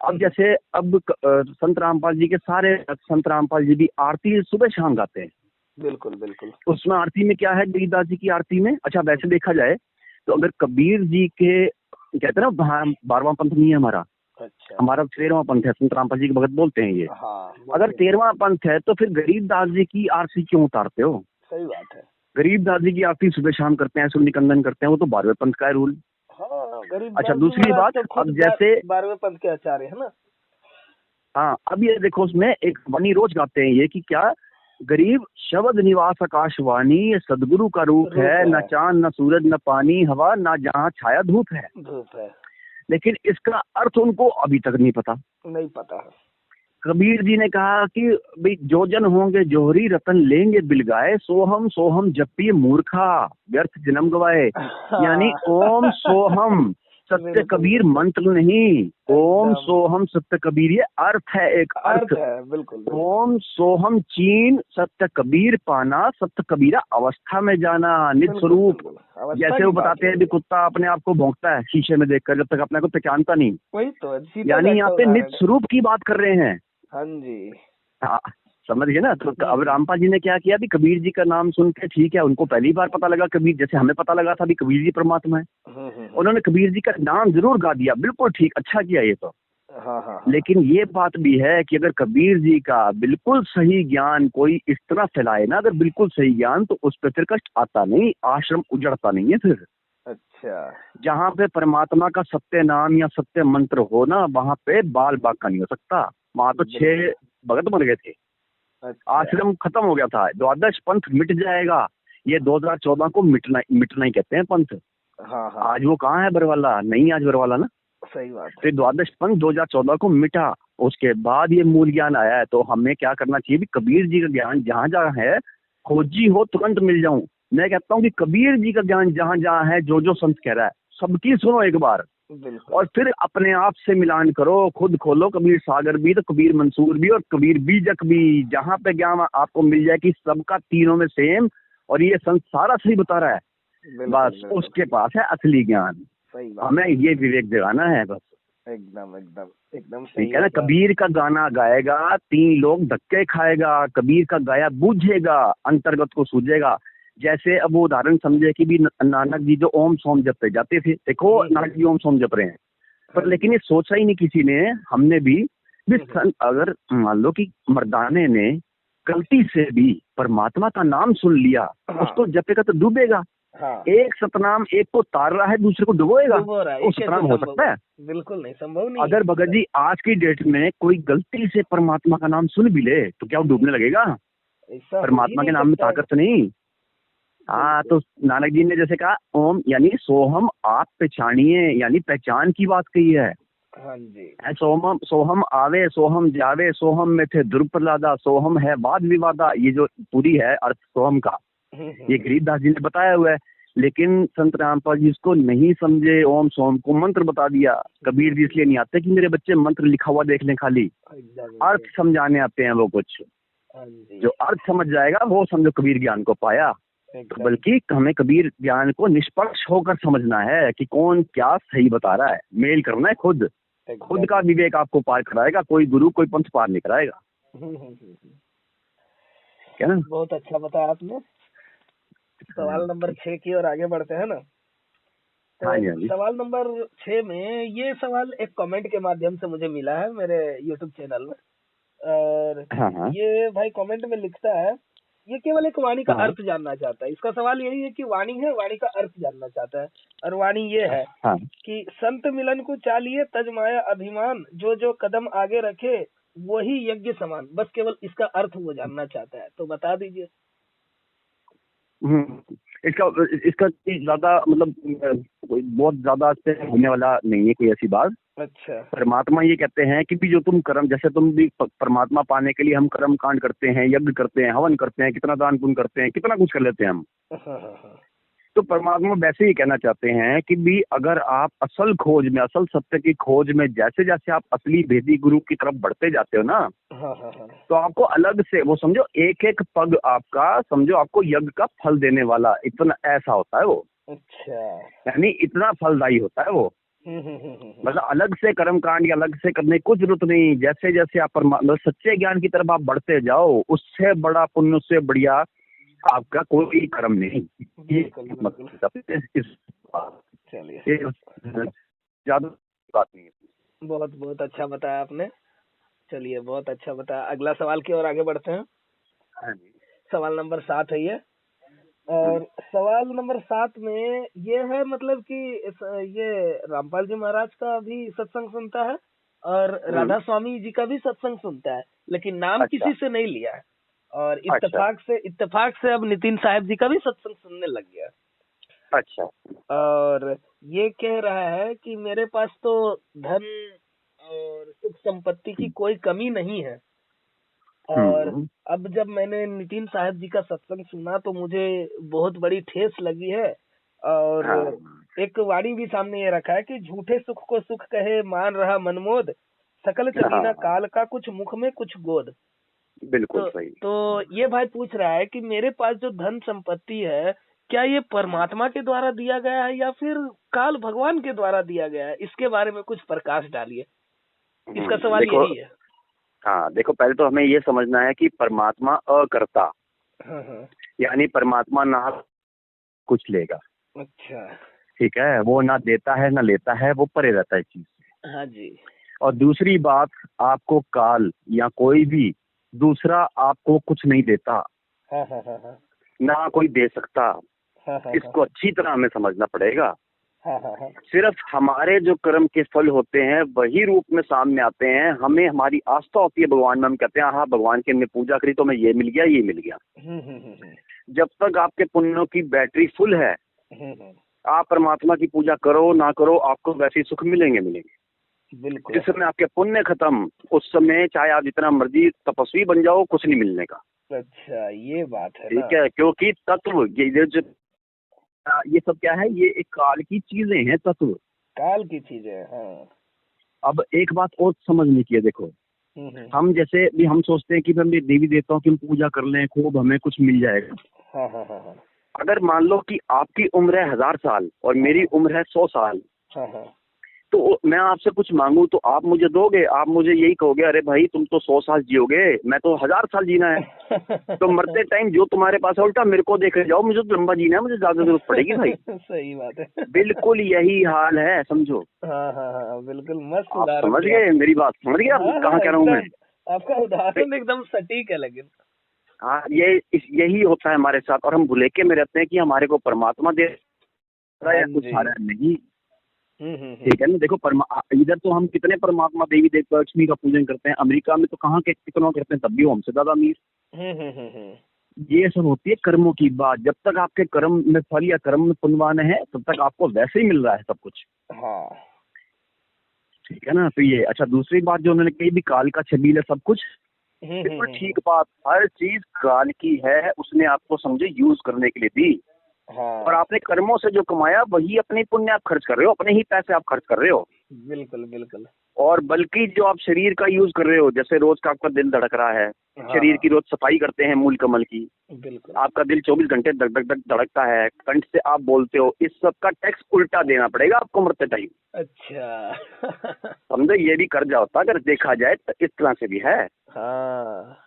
अब जैसे अब संत रामपाल जी के सारे संत रामपाल जी भी आरती सुबह शाम गाते हैं। बिल्कुल बिल्कुल। उसमें आरती में क्या है गरीबदास जी की आरती में? अच्छा वैसे देखा जाए तो अगर कबीर जी के कहते हैं ना 12वां पंथ नहीं है हमारा, अच्छा हमारा 13वां पंथ है, संत रामपाल जी के भगत बोलते हैं ये। हाँ, अगर 13वां पंथ है तो फिर गरीबदास जी की आरती क्यों उतारते हो? सही बात है। गरीबदास जी की आरती सुबह शाम करते हैं, सूर्य निकंदन करते हैं, वो तो 12वें पंथ का है रूल। हाँ, गरीब अच्छा दूसरी बात, तो अब जैसे 12वें पंथ के आचार्य है ना। हाँ अब ये देखो उसमें एक वाणी रोज गाते हैं ये कि क्या गरीब शब्द निवास आकाशवाणी, ये सदगुरु का रूप है, न चांद न सूरज न पानी हवा, न जहाँ छाया धूप है। लेकिन इसका अर्थ उनको अभी तक नहीं पता। कबीर जी ने कहा कि भाई जो जन होंगे जोहरी रतन लेंगे बिलगाए, सोहम जपिए मूर्खा व्यर्थ जन्म गवाए। यानी ओम सोहम सत्य कबीर मंत्र नहीं, ओम सोहम सत्य कबीर ये अर्थ है, एक अर्थ है। बिल्कुल। ओम सोहम चीन सत्य कबीर पाना, सत्य कबीरा अवस्था में जाना, निज स्वरूप। जैसे वो बताते हैं कि कुत्ता अपने आप को भौंकता है शीशे में देखकर, जब तक अपने को पहचानता नहीं। वही तो यानी यहाँ पे निज स्वरूप की बात कर रहे हैं। हाँ जी। हाँ समझ गए ना। तो अब रामपाल जी ने क्या किया भी कबीर जी का नाम सुन के, ठीक है उनको पहली बार पता लगा कबीर, जैसे हमें पता लगा था भी कबीर जी परमात्मा है। उन्होंने कबीर जी का नाम जरूर गा दिया, बिल्कुल ठीक, अच्छा किया ये तो। हाँ। लेकिन ये बात भी है कि अगर कबीर जी का बिल्कुल सही ज्ञान कोई इस तरह फैलाए ना, अगर बिल्कुल सही ज्ञान, तो उस पर फिर कष्ट आता नहीं, आश्रम उजड़ता नहीं है फिर। अच्छा। जहाँ पे परमात्मा का सत्य नाम या सत्य मंत्र हो ना, वहाँ पे बाल बाका नहीं हो सकता। वहाँ तो 6 भगत बन गए थे। अच्छा। आश्रम खत्म हो गया था, द्वादश पंथ मिट जाएगा, ये 2014 को मिटना ही कहते हैं पंथ। हाँ। आज वो कहाँ है बरवाला? नहीं आज बरवाला ना। सही बात है। फिर द्वादश पंथ 2014 को मिटा, उसके बाद ये मूल ज्ञान आया है। तो हमें क्या करना चाहिए भी कबीर जी का ज्ञान जहाँ जहाँ है, खोजी हो तुरंत मिल जाऊं। मैं कहता हूँ कि कबीर जी का ज्ञान जहाँ जहाँ है, जो संत कह रहा है सबकी सुनो एक बार, और फिर अपने आप से मिलान करो, खुद खोलो कबीर सागर भी, तो कबीर मंसूर भी, और कबीर बीजक भी। जहाँ पे ज्ञान आपको मिल जाए कि सबका तीनों में सेम और ये संत सारा सही बता रहा है, बस उसके पास है असली ज्ञान। हमें ये विवेक जगाना है बस। एकदम ठीक है ना। कबीर का गाना गाएगा 3 लोग धक्के खाएगा, कबीर का गाया बूझेगा, अंतर्गत को सूझेगा। जैसे अब वो उदाहरण समझे कि भी नानक जी जो ओम सोम जपते जाते थे, देखो नानक जी ओम सोम जप रहे हैं, पर लेकिन ये सोचा ही नहीं किसी ने, हमने भी अगर मान लो कि मर्दाने ने गलती से भी परमात्मा का नाम सुन लिया, उसको जपेगा तो डूबेगा। एक सतनाम एक को तार रहा है, दूसरे को डुबोएगा, वो सतनाम हो सकता है? बिल्कुल नहीं, संभव नहीं। अगर भगत जी आज की डेट में कोई गलती से परमात्मा का नाम सुन भी ले तो क्या वो डूबने लगेगा? परमात्मा के नाम में ताकत नहीं। हाँ तो नानक जी ने जैसे कहा ओम यानी सोहम आप पहचानिए, यानी पहचान की बात कही है। हाँ जी। सोहम आवे सोहम जावे, सोहम में थे ध्रुव प्रहलादा, सोहम है वाद विवादा। ये जो पूरी है अर्थ सोहम का, ये गरीबदास जी ने बताया हुआ है। लेकिन संत रामपाल जी इसको नहीं समझे, ओम सोम को मंत्र बता दिया। कबीर जी इसलिए नहीं आते कि मेरे बच्चे मंत्र लिखा हुआ देख लें, खाली अर्थ समझाने आते हैं वो कुछ। जो अर्थ समझ जाएगा वो समझो कबीर ज्ञान को पाया। तो बल्कि हमें कबीर ज्ञान को निष्पक्ष होकर समझना है कि कौन क्या सही बता रहा है, मेल करना है खुद का विवेक आपको पार कराएगा, कोई गुरु कोई पंथ पार नहीं कराएगा। क्या ना। बहुत अच्छा बताया आपने। सवाल नंबर 6 की ओर आगे बढ़ते हैं ना। तो हाँ जी। सवाल नंबर 6 में ये सवाल एक कमेंट के माध्यम से मुझे मिला है मेरे YouTube चैनल में, और हाँ। ये भाई कमेंट में लिखता है ये केवल एक वाणी का हाँ अर्थ जानना चाहता है। इसका सवाल यही है कि वाणी है, वाणी का अर्थ जानना चाहता है। और वाणी ये है हाँ। कि संत मिलन को चालिए तज माया अभिमान, जो जो कदम आगे रखे वही यज्ञ समान। बस केवल इसका अर्थ वो जानना चाहता है, तो बता दीजिए। इसका इसका ज्यादा मतलब कोई बहुत ज्यादा इससे होने वाला नहीं है कोई ऐसी बात। अच्छा। परमात्मा ये कहते हैं कि भी जो तुम कर्म, जैसे तुम भी परमात्मा पाने के लिए हम कर्म कांड करते हैं, यज्ञ करते हैं, हवन करते हैं, कितना दान पुण्य करते हैं, कितना कुछ कर लेते हैं हम। हाँ हाँ हाँ। तो परमात्मा वैसे ही कहना चाहते हैं कि भी अगर आप असल खोज में, असल सत्य की खोज में जैसे जैसे आप असली भेदी गुरु की तरफ बढ़ते जाते हो ना, हाँ हाँ हाँ। तो आपको अलग से वो समझो एक एक पग आपका समझो आपको यज्ञ का फल देने वाला, इतना ऐसा होता है वो। अच्छा। यानी इतना फलदायी होता है वो। मतलब अलग से कर्म कांड या अलग से करने की कुछ जरूरत नहीं। जैसे जैसे आप मतलब सच्चे ज्ञान की तरफ आप बढ़ते जाओ, उससे बड़ा पुण्य, उससे बढ़िया आपका कोई कर्म नहीं। चलिए, ज्यादा बात नहीं है। बहुत बहुत अच्छा बताया आपने। चलिए, बहुत अच्छा बताया। अगला सवाल की ओर आगे बढ़ते हैं। हाँ जी। सवाल नंबर 7 है ये। और सवाल नंबर 7 में ये है मतलब कि ये रामपाल जी महाराज का भी सत्संग सुनता है और राधा स्वामी जी का भी सत्संग सुनता है, लेकिन नाम अच्छा। किसी से नहीं लिया है। और अच्छा। इत्तेफाक से अब नितिन साहब जी का भी सत्संग सुनने लग गया। अच्छा। और ये कह रहा है कि मेरे पास तो धन और सुख संपत्ति की कोई कमी नहीं है। और अब जब मैंने नितिन साहब जी का सत्संग सुना तो मुझे बहुत बड़ी ठेस लगी है। और एक वाणी भी सामने ये रखा है कि झूठे सुख को सुख कहे मान रहा मनमोद, सकल चलीना काल का कुछ मुख में कुछ गोद। बिल्कुल सही। तो ये भाई पूछ रहा है कि मेरे पास जो धन संपत्ति है, क्या ये परमात्मा के द्वारा दिया गया है या फिर काल भगवान के द्वारा दिया गया है? इसके बारे में कुछ प्रकाश डालिए। इसका सवाल यही है। हाँ देखो, पहले तो हमें ये समझना है कि परमात्मा अकर्ता, यानी परमात्मा ना कुछ लेगा। अच्छा। ठीक है, वो ना देता है ना लेता है, वो परे रहता है चीज से। हाँ जी। और दूसरी बात, आपको काल या कोई भी दूसरा आपको कुछ नहीं देता। ना कोई दे सकता। इसको अच्छी तरह हमें समझना पड़ेगा। सिर्फ हमारे जो कर्म के फल होते हैं वही रूप में सामने आते हैं। हमें हमारी आस्था होती है भगवान में, हम कहते हैं हाँ भगवान की हमने पूजा करी तो हमें ये मिल गया, ये मिल गया। जब तक आपके पुण्यों की बैटरी फुल है, आप परमात्मा की पूजा करो ना करो, आपको वैसे सुख मिलेंगे। बिल्कुल। जिस समय आपके पुण्य खत्म, उस समय चाहे आप जितना मर्जी तपस्वी बन जाओ, कुछ नहीं मिलने का। अच्छा, ये बात है। ठीक है, क्योंकि तत्व ये सब क्या है, ये एक काल की चीजें हैं, तत्व काल की चीजें। हाँ। अब एक बात और समझने की है, देखो हम जैसे भी हम सोचते हैं कि हम देवी देवताओं की पूजा कर लें, खूब हमें कुछ मिल जाएगा। हाँ। अगर मान लो कि आपकी उम्र है 1000 साल और मेरी उम्र है 100 साल, तो मैं आपसे कुछ मांगू तो आप मुझे दोगे? आप मुझे यही कहोगे अरे भाई तुम तो 100 साल जियोगे, मैं तो 1000 साल जीना है। तो मरते टाइम जो तुम्हारे पास है उल्टा मेरे को देखे जाओ, मुझे तो लंबा जीना है, मुझे ज्यादा जरूरत पड़ेगी भाई। सही बात है। बिल्कुल यही हाल है, समझो। हाँ, बिल्कुल मस्त। आप समझ गए मेरी बात? समझ गए आप कहाँ कह रहा हूँ मैं? आपका उदाहरण एकदम सटीक है। लेकिन हाँ, यही होता है हमारे साथ, और हम भुलेखे में रहते हैं कि हमारे को परमात्मा दे रहा है या कुछ आ रहा है। नहीं, ठीक है ना। देखो इधर तो हम कितने परमात्मा देवी देवता लक्ष्मी का पूजन करते हैं, अमेरिका में तो कहाँ के कितना करते हैं, तब भी वो हमसे ज्यादा अमीर। ये सब होती है कर्मों की बात। जब तक आपके कर्म में फल या कर्म में पुण्यवान है, तब तक आपको वैसे ही मिल रहा है सब कुछ। हाँ, ठीक है ना। तो ये अच्छा, दूसरी बात जो उन्होंने कही भी काल का छबील है सब कुछ, बिल्कुल ठीक बात। हर चीज काल की है, उसने आपको समझे यूज करने के लिए दी। और आपने कर्मों से जो कमाया वही अपने पुण्य आप खर्च कर रहे हो, अपने ही पैसे आप खर्च कर रहे हो। बिल्कुल। और बल्कि जो आप शरीर का यूज कर रहे हो, जैसे रोज का आपका दिल धड़क रहा है, शरीर की रोज सफाई करते हैं मूल कमल की, बिल्कुल। आपका दिल 24 घंटे धक धक धक धड़कता है, कंठ से आप बोलते हो, इस सब का टैक्स उल्टा देना पड़ेगा आपको मरते टाइम। अच्छा। समझो, ये भी कर्जा होता अगर देखा जाए तो, इस तरह से भी है। हाँ,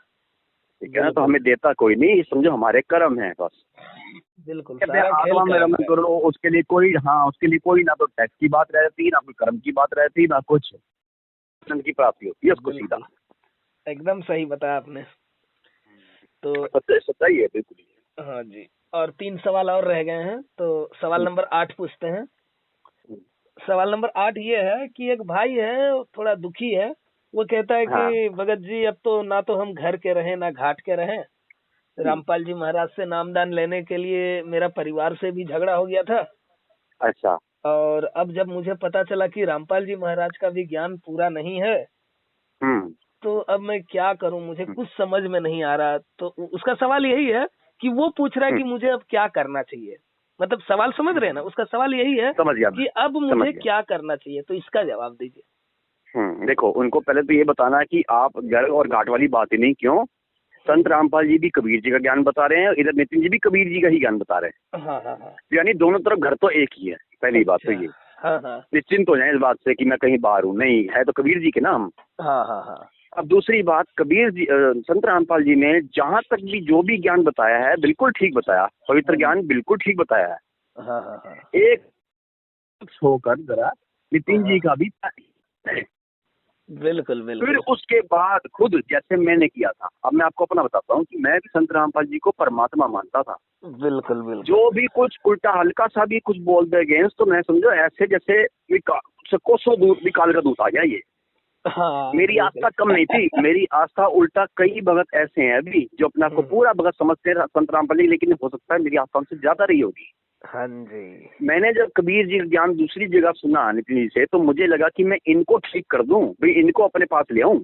ठीक है ना। तो हमें देता कोई नहीं, समझो हमारे कर्म है बस। बिल्कुल। आत्मा में रमन करो, उसके लिए कोई ना तो टैक्स की बात रहती, ना कोई कर्म की बात रहती, ना कुछ की प्राप्ति होती है उसको सीधा। एकदम सही बताया आपने। तो सच्चाई है बिल्कुल। हाँ जी, और 3 सवाल और रह गए हैं, तो सवाल नंबर 8 पूछते हैं। सवाल नंबर 8 ये है कि एक भाई है, वो थोड़ा दुखी है। वो कहता है हाँ। कि भगत जी, अब तो ना तो हम घर के रहे ना घाट के रहे। रामपाल जी महाराज से नामदान लेने के लिए मेरा परिवार से भी झगड़ा हो गया था, अच्छा। और अब जब मुझे पता चला कि रामपाल जी महाराज का भी ज्ञान पूरा नहीं है, हम्म। तो अब मैं क्या करूं, मुझे हम्म। कुछ समझ में नहीं आ रहा। तो उसका सवाल यही है कि वो पूछ रहा है कि हम्म। मुझे अब क्या करना चाहिए। मतलब सवाल समझ रहे हैं ना, उसका सवाल यही है समझ गया मैं, कि अब समझ मुझे गया। क्या करना चाहिए, तो इसका जवाब दीजिए। देखो, उनको पहले तो ये बताना है कि आप घर और घाट वाली बात ही नहीं, क्यों संत रामपाल जी भी कबीर जी का ज्ञान बता रहे हैं, इधर नितिन जी भी कबीर जी का ही ज्ञान बता रहे हैं। हाँ हाँ हाँ। यानी दोनों तरफ घर तो एक ही है, पहली बात तो अच्छा। ये। हाँ हाँ निश्चिंत हो जाए इस बात से कि मैं कहीं बाहर हूँ, नहीं है तो कबीर जी के ना हम। हाँ हाँ हाँ। अब दूसरी बात, कबीर जी संत रामपाल जी ने जहां तक भी जो भी ज्ञान बताया है बिल्कुल ठीक बताया, पवित्र ज्ञान बिल्कुल ठीक बताया है। हाँ हाँ हाँ एक होकर जरा नितिन जी का भी बिल्कुल फिर बिल्कुल उसके बाद खुद जैसे मैंने किया था। अब मैं आपको अपना बताता हूँ कि मैं भी संत रामपाल जी को परमात्मा मानता था। बिल्कुल बिल्कुल। जो भी कुछ उल्टा हल्का सा भी कुछ बोल दे अगेंस्ट, तो मैं समझो ऐसे जैसे कोसों दूर विकाल का दूत आ गया ये। हाँ मेरी आस्था कम नहीं थी, मेरी आस्था उल्टा कई भगत ऐसे हैं अभी जो अपने आप को पूरा भगत समझते हैं संत रामपाल जी, लेकिन हो सकता है मेरी आस्था उनसे ज्यादा रही होगी। हाँ जी। मैंने जब कबीर जी का ज्ञान दूसरी जगह सुना नितिन जी से, तो मुझे लगा कि मैं इनको ठीक कर दूं, भाई इनको अपने पास ले आऊं,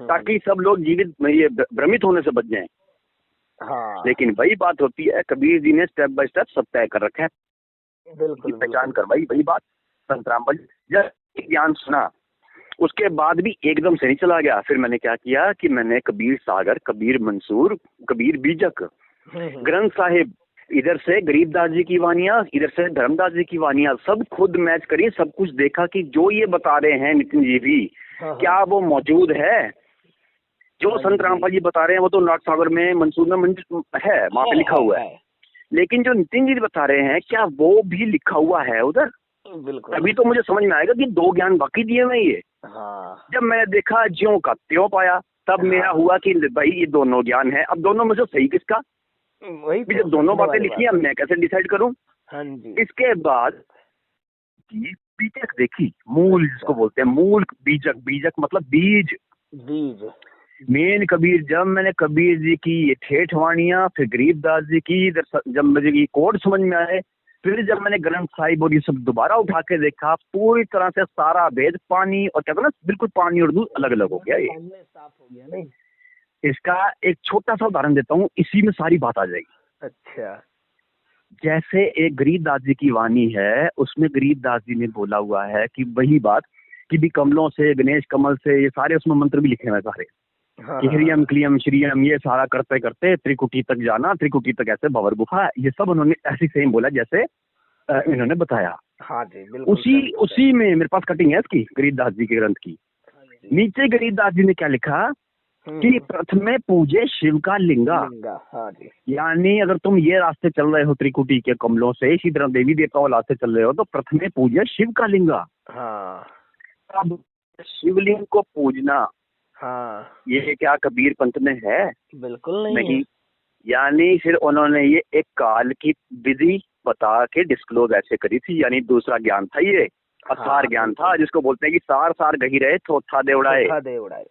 ताकि सब लोग जीवित ये भ्रमित होने से बच जाएं। हाँ लेकिन वही बात होती है, कबीर जी ने स्टेप बाय स्टेप सब तय कर रखा है, बिल्कुल पहचान करवाई। वही बात संत रामपाल जी जब ज्ञान सुना उसके बाद भी एकदम से नहीं चला गया। फिर मैंने क्या किया कि मैंने कबीर सागर, कबीर मंसूर, कबीर बीजक, ग्रंथ साहिब, इधर से गरीबदास जी की वानियां, इधर से धर्मदास जी की वानियां, सब खुद मैच करी, सब कुछ देखा कि जो ये बता रहे हैं नितिन जी भी, क्या वो मौजूद है। जो संत रामपाल जी बता रहे हैं वो तो नाथ सागर में, मंसूर में है, वहां पे लिखा हुआ है। लेकिन जो नितिन जी बता रहे हैं, क्या वो भी लिखा हुआ है उधर? बिल्कुल। तभी तो मुझे समझ में आएगा कि दो ज्ञान बाकी दिए हुए ये। जब मैंने देखा ज्यों का त्यों पाया, तब मेरा हुआ कि भाई ये दोनों ज्ञान है। अब दोनों में से सही किसका? वही जब दोनों बातें लिखी है, मैं कैसे डिसाइड करूं? हाँ जी। इसके बाद बीजक देखी, मूल जिसको बोलते हैं, मूल बीजक, बीजक मतलब बीज, बीज मेन कबीर। जब मैंने कबीर जी की ये ठेठ वाणियां, फिर गरीबदास जी की, जब मुझे ये कोड समझ में आए, फिर जब मैंने ग्रंथ साहिब और ये सब दोबारा उठा के देखा, पूरी तरह से सारा भेद, पानी और कहते हैं ना, बिल्कुल पानी और दूध अलग अलग हो गया। ये साफ हो गया नहीं? इसका एक छोटा सा उदाहरण देता हूँ, इसी में सारी बात आ जाएगी। अच्छा। जैसे एक गरीबदास जी की वाणी है, उसमें गरीबदास जी ने बोला हुआ है कि वही बात कि भी कमलों से, गणेश कमल से, ये सारे उसमें मंत्र भी लिखे हुए सारे, कि ह्रियम क्लियम श्रियम, ये सारा करते करते त्रिकुटी तक जाना, त्रिकुटी तक ऐसे भंवर गुफा, ये सब उन्होंने ऐसे सेम बोला जैसे इन्होंने बताया। हाँ जी बिल्कुल। उसी में मेरे पास कटिंग है इसकी, गरीबदास जी के ग्रंथ की। नीचे गरीबदास जी ने क्या लिखा कि प्रथमे पूजे शिव का लिंगा। हाँ जी। यानी अगर तुम ये रास्ते चल रहे हो त्रिकुटी के कमलों से, इसी तरह देवी देवताओं रास्ते चल रहे हो, तो प्रथमे पूजे शिव का लिंगा। हाँ। अब शिवलिंग को पूजना, हाँ, ये क्या कबीर पंथ में है? बिल्कुल नहीं है। यानी फिर उन्होंने ये एक काल की विधि बता के डिस्क्लोज ऐसे करी थी, यानी दूसरा ज्ञान था ये, असार ज्ञान था, जिसको बोलते हैं कि सार सार गही रहे थोथा दे उड़ाए।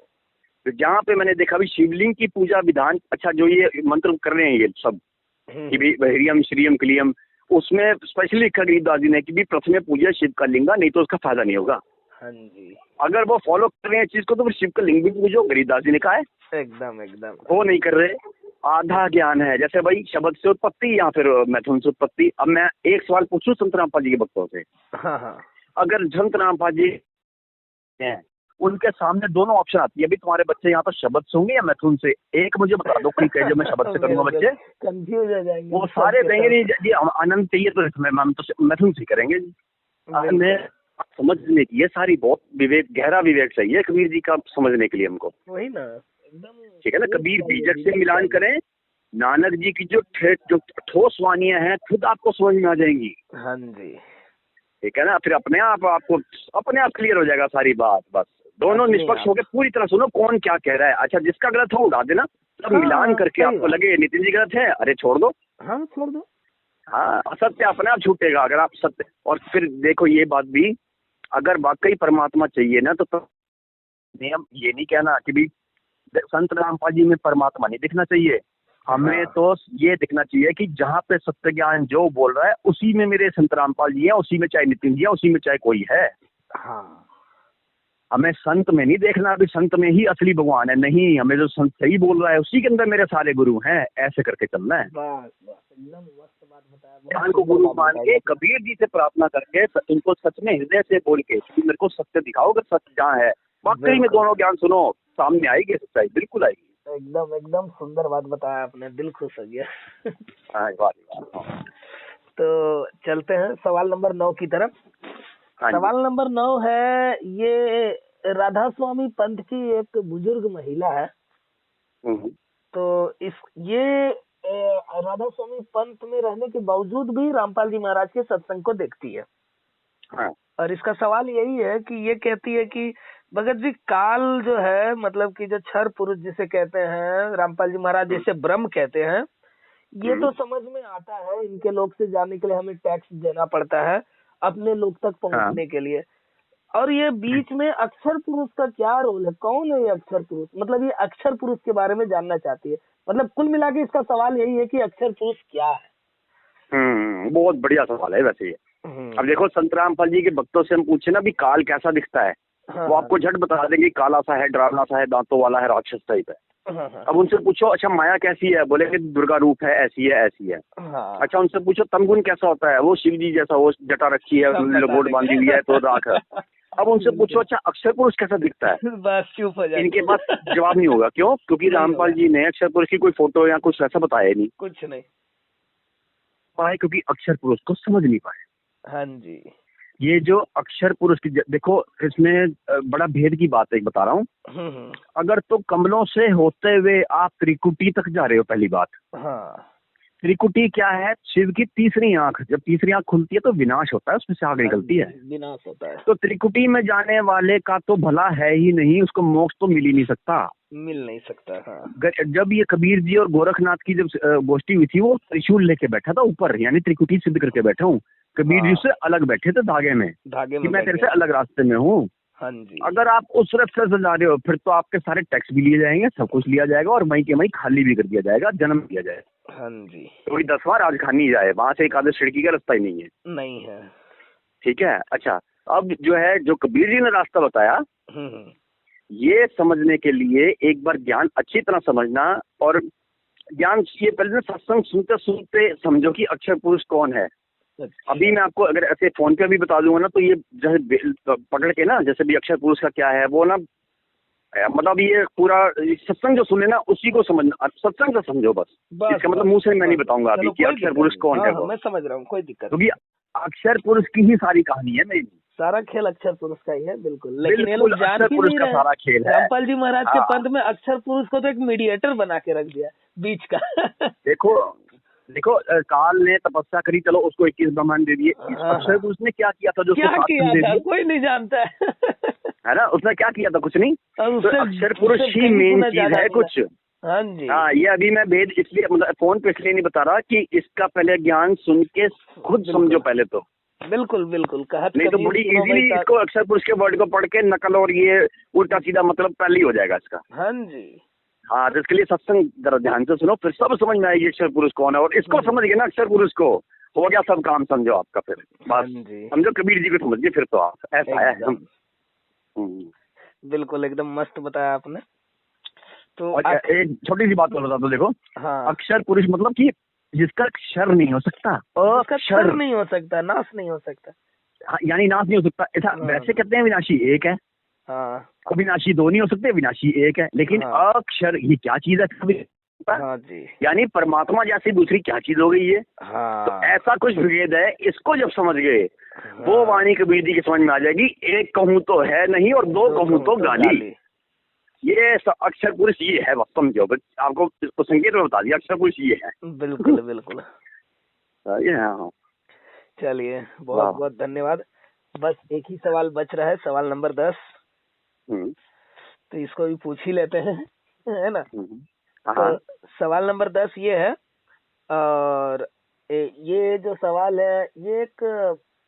तो जहाँ पे मैंने देखा भी शिवलिंग की पूजा विधान, अच्छा जो ये मंत्र कर रहे हैं ये सब कि भी ह्रियम श्रियम क्लियम, उसमें स्पेशली लिखा गरीबदास जी ने कि भी प्रथमे पूजा शिव का लिंगा, नहीं तो उसका फायदा नहीं होगा। हाँ जी। अगर वो फॉलो कर रहे हैं चीज को, तो फिर शिव का लिंग भी पूजो, गरीबदास जी ने कहा है। एकदम एकदम। वो नहीं कर रहे, आधा ज्ञान है। जैसे भाई शब्द से उत्पत्ति या फिर मैथुन से उत्पत्ति। अब मैं एक सवाल पूछूं संत रामपाल जी के भक्तों से। हाँ। अगर संत रामपाल जी हैं, उनके सामने दोनों ऑप्शन आती है, अभी तुम्हारे बच्चे यहाँ पर शब्द से होंगे या मैथुन से, एक मुझे बता दो ठीक है जो मैं शब्द से करूंगा, बच्चे कंफ्यूज हो जाएंगे। वो सारे कहेंगे नहीं जी आनंद चाहिए तो हम तो मैथुन से करेंगे जी। मैं समझने की ये सारी बहुत विवेक, गहरा विवेक चाहिए कबीर जी का समझने के लिए हमको। वही ना, एकदम ठीक है ना। कबीर बीजक से मिलान करें, नानक जी की जो ठोस वानियां हैं खुद आपको समझ में आ जाएंगी। हाँ जी। ठीक है ना। फिर अपने आप आपको अपने आप क्लियर हो जाएगा सारी बात। बस दोनों निष्पक्ष होकर पूरी तरह सुनो कौन क्या कह रहा है। अच्छा, जिसका गलत हो उड़ा देना, सब मिलान करके आपको लगे नितिन जी गलत है, अरे छोड़ दो, हाँ छोड़ दो। हाँ, असत्य अपने आप छूटेगा अगर आप सत्य। और फिर देखो ये बात भी, अगर वाकई परमात्मा चाहिए ना, तो नियम ये नहीं कहना कि भी संत रामपाल जी में परमात्मा नहीं दिखना चाहिए, हमें तो ये दिखना चाहिए कि जहाँ पे सत्य ज्ञान जो बोल रहा है उसी में मेरे संत रामपाल जी है, उसी में चाहे नितिन जी है, उसी में चाहे कोई है। हाँ, हमें संत में नहीं देखना अभी संत में ही असली भगवान है, नहीं, हमें जो संत सही बोल रहा है उसी के अंदर मेरे सारे गुरु हैं, ऐसे करके चलना है। बस बस एकदम मस्त बात बताया। ज्ञान को गुरु मान के कबीर जी से प्रार्थना करके इनको सच में हृदय से बोल के कि मेरे को सत्य दिखाओ, अगर सत्य जहाँ है वाकई में दोनों ज्ञान सुनो, सामने आएगी सच्चाई, बिल्कुल आएगी। एकदम एकदम सुंदर बात बताया आपने, दिल खुश हो गया। तो चलते हैं सवाल नंबर 9 की तरफ। सवाल नंबर 9 है, ये राधा स्वामी पंथ की एक बुजुर्ग महिला है। तो ये राधा स्वामी पंथ में रहने के बावजूद भी रामपाल जी महाराज के सत्संग को देखती है। हाँ। और इसका सवाल यही है कि ये कहती है कि भगत जी, काल जो है, मतलब कि जो क्षर पुरुष जिसे कहते हैं, रामपाल जी महाराज जैसे ब्रह्म कहते हैं, ये तो समझ में आता है, इनके लोक से जाने के लिए हमें टैक्स देना पड़ता है अपने लोक तक पहुंचने के लिए। और ये बीच में अक्षर पुरुष का क्या रोल है, कौन है ये अक्षर पुरुष, मतलब ये अक्षर पुरुष के बारे में जानना चाहती है। मतलब कुल मिला के इसका सवाल यही है कि अक्षर पुरुष क्या है। बहुत बढ़िया सवाल है वैसे ये। अब देखो, संत रामपाल जी के भक्तों से हम पूछे ना भी काल कैसा दिखता है, वो आपको झट बता देंगे काला सा है, डरावना सा है, दांतों वाला है, राक्षस टाइप है। अब उनसे पूछो अच्छा माया कैसी है, बोलेंगे दुर्गा रूप है, ऐसी है ऐसी है। अच्छा, उनसे पूछो तमगुण कैसा होता है, वो शिव जी जैसा, वो जटा रखी है, लंगोट बांधी हुई है, तो राख है। अब उनसे पूछो अच्छा अक्षर पुरुष कैसा दिखता है, बस चुप हो जाए, इनके पास जवाब नहीं होगा। क्यों? क्योंकि रामपाल जी ने अक्षर पुरुष की कोई फोटो या कुछ ऐसा बताया नहीं, कुछ नहीं पाए, क्योंकि अक्षर पुरुष को समझ नहीं पाए। हाँ जी। ये जो अक्षर पुरुष की, देखो इसमें बड़ा भेद की बात एक बता रहा हूँ। अगर तो कमलों से होते हुए आप त्रिकुटी तक जा रहे हो, पहली बात। हाँ, त्रिकुटी क्या है? शिव की तीसरी आंख, जब तीसरी आंख खुलती है तो विनाश होता है, उसमें से आग निकलती है, विनाश होता है। तो त्रिकुटी में जाने वाले का तो भला है ही नहीं, उसको मोक्ष तो मिल ही नहीं सकता, मिल नहीं सकता। हाँ। जब ये कबीर जी और गोरखनाथ की जब गोष्ठी हुई थी, वो त्रिशूल लेके बैठा था ऊपर, यानी त्रिकुटी सिद्ध करके बैठा हूँ। कबीर जी से अलग बैठे थे धागे में कि मैं तेरे से अलग रास्ते में हूँ। हाँ जी। अगर आप उस रास्ते से जा रहे हो, फिर तो आपके सारे टैक्स भी लिए जाएंगे, सब कुछ लिया जाएगा, और वहीं के वहीं खाली भी कर दिया जाएगा, जन्म दिया जाएगा। हाँ जी। कोई 10वां राजखानी जाए, वहां से एक आधे खिड़की का रास्ता ही नहीं है। नहीं है। ठीक है। अच्छा, अब जो है, जो कबीर जी ने रास्ता बताया, ये समझने के लिए एक बार ज्ञान अच्छी तरह समझना, और ज्ञान ये पहले सत्संग सुनते सुनते समझो कि अक्षर पुरुष कौन है। अभी मैं आपको अगर ऐसे फोन पे भी बता दूंगा ना, तो ये जैसे पकड़ के ना, जैसे भी अक्षर पुरुष का क्या है वो ना, मतलब ये पूरा सत्संग जो सुने ना उसी को समझना, सत्संग से समझो बस। इसका मतलब मुंह से मैं नहीं बताऊंगा अभी कि अक्षर पुरुष कौन है वो। मैं समझ रहा हूँ, कोई दिक्कत नहीं। क्योंकि अक्षर पुरुष की ही सारी कहानी है मेरी, सारा खेल अक्षर पुरुष का ही है। बिल्कुल, लेकिन ये लोग जान अक्षर ही पुरुष नहीं का रहे। सारा खेल है। रामपाल जी महाराज के पंथ में अक्षर पुरुष को तो एक मीडिएटर बना के रख दिया बीच का। देखो काल ने तपस्या करी, चलो उसको 21 ब्रह्मांड दे दिए। अक्षर पुरुष ने क्या किया था जो क्या किया था कोई नहीं जानता है ना, उसने क्या किया था? कुछ नहीं। तो अक्षर पुरुष ही मेन चीज है कुछ। हाँ जी। हाँ, ये अभी मैं भेद इसलिए मतलब फोन पे इसलिए नहीं बता रहा कि इसका पहले ज्ञान सुन के खुद समझो पहले तो। बिल्कुल बिल्कुल कहा, नहीं तो बड़ी इजीली इसको अक्षर पुरुष के वर्ड को पढ़ के नकल और ये उल्टा सीधा मतलब पहले ही हो जाएगा इसका। हाँ जी। हाँ, तो इसके लिए सत्संग जरा ध्यान से सुनो, फिर सब समझ में आएगी अक्षर पुरुष कौन है, और इसको समझ गए ना अक्षर पुरुष को, हो गया सब काम, समझो आपका। फिर बस समझो कबीर जी को समझ गए, फिर तो आप ऐसा है। बिल्कुल एकदम मस्त बताया आपने। तो एक छोटी सी बात बता दो, देखो। हाँ। अक्षर पुरुष मतलब कि जिसका क्षर नहीं हो सकता, अक्षर नहीं हो सकता, नाश नहीं हो सकता। हाँ, यानी नाश नहीं हो सकता ऐसा। वैसे कहते हैं विनाशी एक है, अविनाशी दो नहीं हो सकते, विनाशी एक है, लेकिन अक्षर ये क्या चीज है? हाँ जी। यानी परमात्मा जैसी दूसरी क्या चीज हो गई है? तो ऐसा कुछ भेद है, इसको जब समझ गए वो वाणी कबीर जी की समझ में आ जाएगी। एक कहूँ तो है नहीं और दो कहूँ तो गाली। ये अक्षर पुरुष ये है, वक्त समझो, आपको इसको संकेत में बता दिया, अक्षर पुरुष ये है। बिल्कुल बिल्कुल। ये है। चलिए, बहुत बहुत धन्यवाद। बस एक ही सवाल बच रहा है, सवाल नंबर 10। हम्म, तो इसको भी पूछ ही लेते हैं, है ना। हाँ तो सवाल नंबर 10 ये है, और ये जो सवाल है ये एक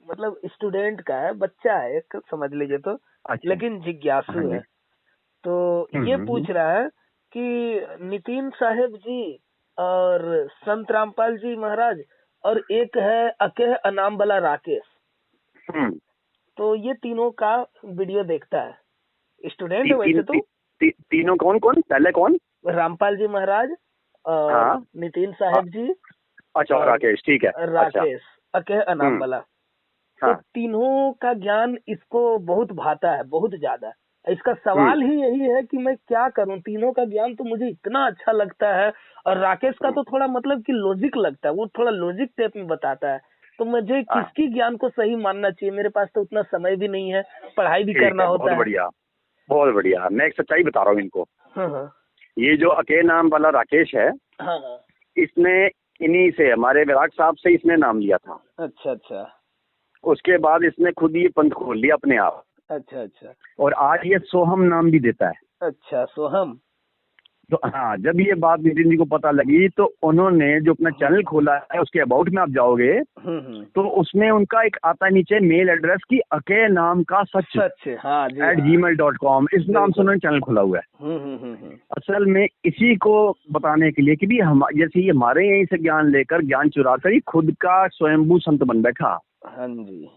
मतलब स्टूडेंट का है, बच्चा है एक, समझ लीजिए तो, अच्छा, लेकिन हाँ जिज्ञासु जी, है। तो ये पूछ रहा है कि नितिन साहेब जी और संत रामपाल जी महाराज, और एक है अकेह अनामबला राकेश, हम्म, तो ये तीनों का वीडियो देखता है। स्टूडेंट ती, है वैसे तीन तो। तीनों कौन कौन, पहले कौन? रामपाल जी महाराज और हाँ, नितिन हाँ, साहेब जी अच्छा, और और राकेश, ठीक है, अच्छा, राकेश अकेह अनामबला। तो हाँ, तीनों का ज्ञान इसको बहुत भाता है, बहुत ज्यादा। इसका हम्म, सवाल ही यही है कि मैं क्या करूं, तीनों का ज्ञान तो मुझे इतना अच्छा लगता है। और राकेश का हम्म, तो थोड़ा मतलब कि लॉजिक लगता है, वो थोड़ा लॉजिक टाइप में बताता है। तो मुझे हाँ, किसकी ज्ञान को सही मानना चाहिए, मेरे पास तो उतना समय भी नहीं है, पढ़ाई भी ठीक करना है, बहुत होता है। बढ़िया, बहुत बढ़िया। मैं एक सच्चाई बता रहा हूँ इनको। हाँ हाँ ये जो अके नाम वाला राकेश है, हाँ हाँ। इसने इन्हीं से, हमारे विराट साहब से इसने नाम लिया था। अच्छा अच्छा उसके बाद इसने खुद ये पंथ खोल लिया अपने आप, अच्छा अच्छा और आज ये सोहम नाम भी देता है। अच्छा। सोहम। तो हाँ, जब ये बात नितिन जी को पता लगी तो उन्होंने जो अपना चैनल खोला है, उसके अबाउट में आप जाओगे हम्म। तो उसमें उनका एक आता है नीचे मेल एड्रेस की अके नाम का सच सच, हाँ जी हाँ। @gmail.com, इस नाम से बिल्कुल। उन्होंने चैनल खोला हुआ है। हम्म। असल में इसी को बताने के लिए कि भी हम जैसे ये हमारे यहीं से ज्ञान लेकर, ज्ञान चुरा कर, ये खुद का स्वयंभू संत बन बैठा। हाँ जी।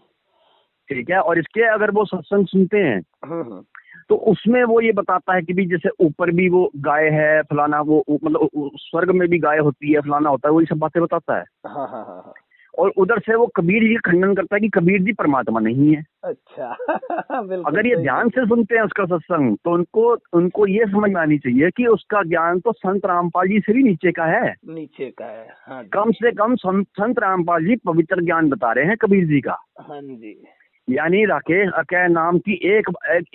ठीक है, और इसके अगर वो सत्संग सुनते हैं हम्म। तो उसमें वो ये बताता है कि भी जैसे ऊपर भी वो गाय है, फलाना, वो मतलब स्वर्ग में भी गाय होती है, फलाना होता है, वो ये सब बातें बताता है। हाँ हाँ हाँ हाँ। और उधर से वो कबीर जी का खंडन करता है कि कबीर जी परमात्मा नहीं है। अच्छा बिल्कुल अगर ये सही ध्यान बात से सुनते हैं उसका सत्संग तो उनको उनको ये समझ में आनी चाहिए कि उसका ज्ञान तो संत रामपाल जी से भी नीचे का है। है, नीचे का है। हाँ जी। कम से कम संत रामपाल जी पवित्र ज्ञान बता रहे हैं कबीर जी का। हाँ जी। यानी राकेश अकै नाम की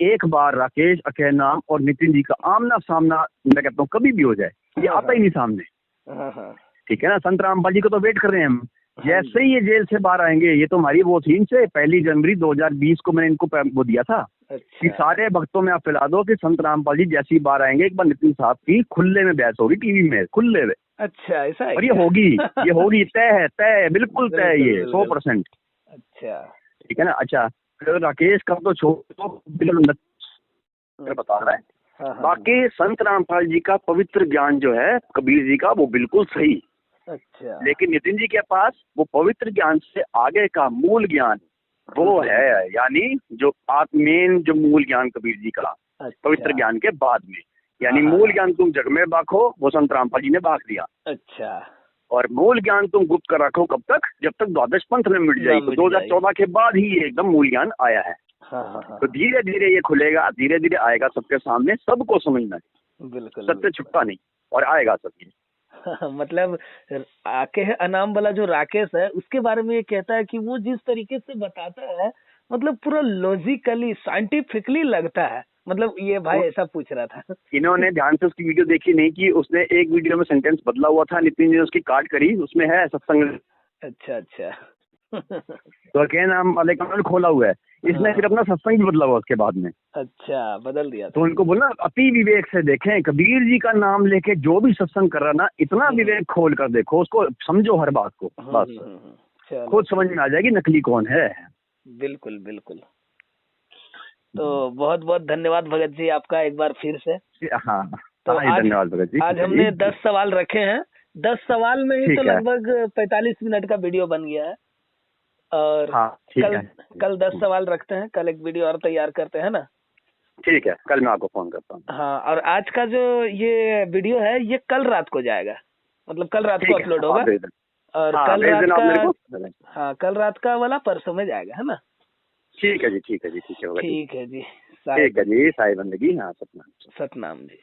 एक बार राकेश अकै नाम और नितिन जी का आमना सामना, मैं कहता हूँ कभी भी हो जाए, ये हाँ आता ही नहीं सामने। हाँ हाँ ठीक है ना, संत रामपाल जी को तो वेट कर रहे हैं हम। हाँ जैसे जी। ही ये जेल से बाहर आएंगे, ये तो हमारी वो थी इनसे 1 जनवरी 2020 को मैंने इनको वो दिया था कि अच्छा सारे भक्तों में आप फैला दो कि संत रामपाल जी जैसी बार आएंगे, एक बार नितिन साहब की खुले में बहस होगी टीवी में, खुले में। अच्छा, ऐसा है और क्या? ये होगी, तय है, तय है, बिल्कुल तय है, बिल्कुल ये बिल्कुल। 100%। अच्छा। ठीक है ना। अच्छा, तो राकेश का तो छोड़ो, बता रहा है। हाँ हाँ बाकी संत रामपाल जी का पवित्र ज्ञान जो है कबीर जी का, वो बिल्कुल सही। अच्छा। लेकिन नितिन जी के पास वो पवित्र ज्ञान से आगे का मूल ज्ञान वो है, यानी जो मेन जो मूल ज्ञान कबीर जी का, पवित्र अच्छा ज्ञान के बाद में, यानी हाँ, हाँ, मूल हाँ। ज्ञान तुम जग में बाखो, वो संत रामपाल जी ने बाख दिया। अच्छा। और मूल ज्ञान तुम गुप्त कर रखो कब तक, जब तक द्वादश पंथ में मिट ना जाए। तो मिट 2014 के बाद ही ये एकदम मूल ज्ञान आया है। हाँ हाँ हाँ तो धीरे धीरे ये खुलेगा, धीरे धीरे आएगा सबके सामने, सबको समझना है, बिल्कुल सत्य बिल्कुल। छुपता नहीं, और आएगा सबके। मतलब आके अनाम वाला जो राकेश है उसके बारे में ये कहता है कि वो जिस तरीके से बताता है, मतलब पूरा लॉजिकली साइंटिफिकली लगता है। मतलब ये भाई ऐसा पूछ रहा था। इन्होंने ध्यान से उसकी वीडियो देखी नहीं कि उसने एक वीडियो में सेंटेंस बदला हुआ था, नितिन जी ने उसकी काट करी, उसमें है सत्संग। अच्छा अच्छा तो क्या नाम वाले का खोला हुआ है, इसने फिर अपना सत्संग भी बदला हुआ उसके बाद में। अच्छा, बदल दिया तो था। उनको बोला अति विवेक से देखें, कबीर जी का नाम लेके जो भी सत्संग कर रहा ना, इतना विवेक खोल कर देखो उसको, समझो हर बात को, बस चलो, खुद समझ में आ जाएगी नकली कौन है। बिल्कुल बिल्कुल। तो बहुत बहुत धन्यवाद भगत जी आपका एक बार फिर से। हाँ तो हाँ, धन्यवाद भगत जी। आज हमने 10 सवाल रखे हैं। 10 सवाल में ही तो ठीक है, लगभग 45 मिनट का वीडियो बन गया है। और हाँ ठीक कल है, कल 10 सवाल रखते हैं, कल एक वीडियो और तैयार करते हैं ना। ठीक है, कल मैं आपको फोन करता हूँ। हाँ, और आज का जो ये वीडियो है ये कल रात को जाएगा, मतलब कल रात को ठीक है, अपलोड आप होगा। भेज देना। और हाँ, कल भेज रात देना आप मेरे को। का, हाँ कल रात का वाला परसों में जाएगा, है ना। ठीक है जी, ठीक है जी, ठीक है होगा जी। ठीक है जी। ठीक है जी, साई बंदगी, हाँ सतना। सतनाम जी।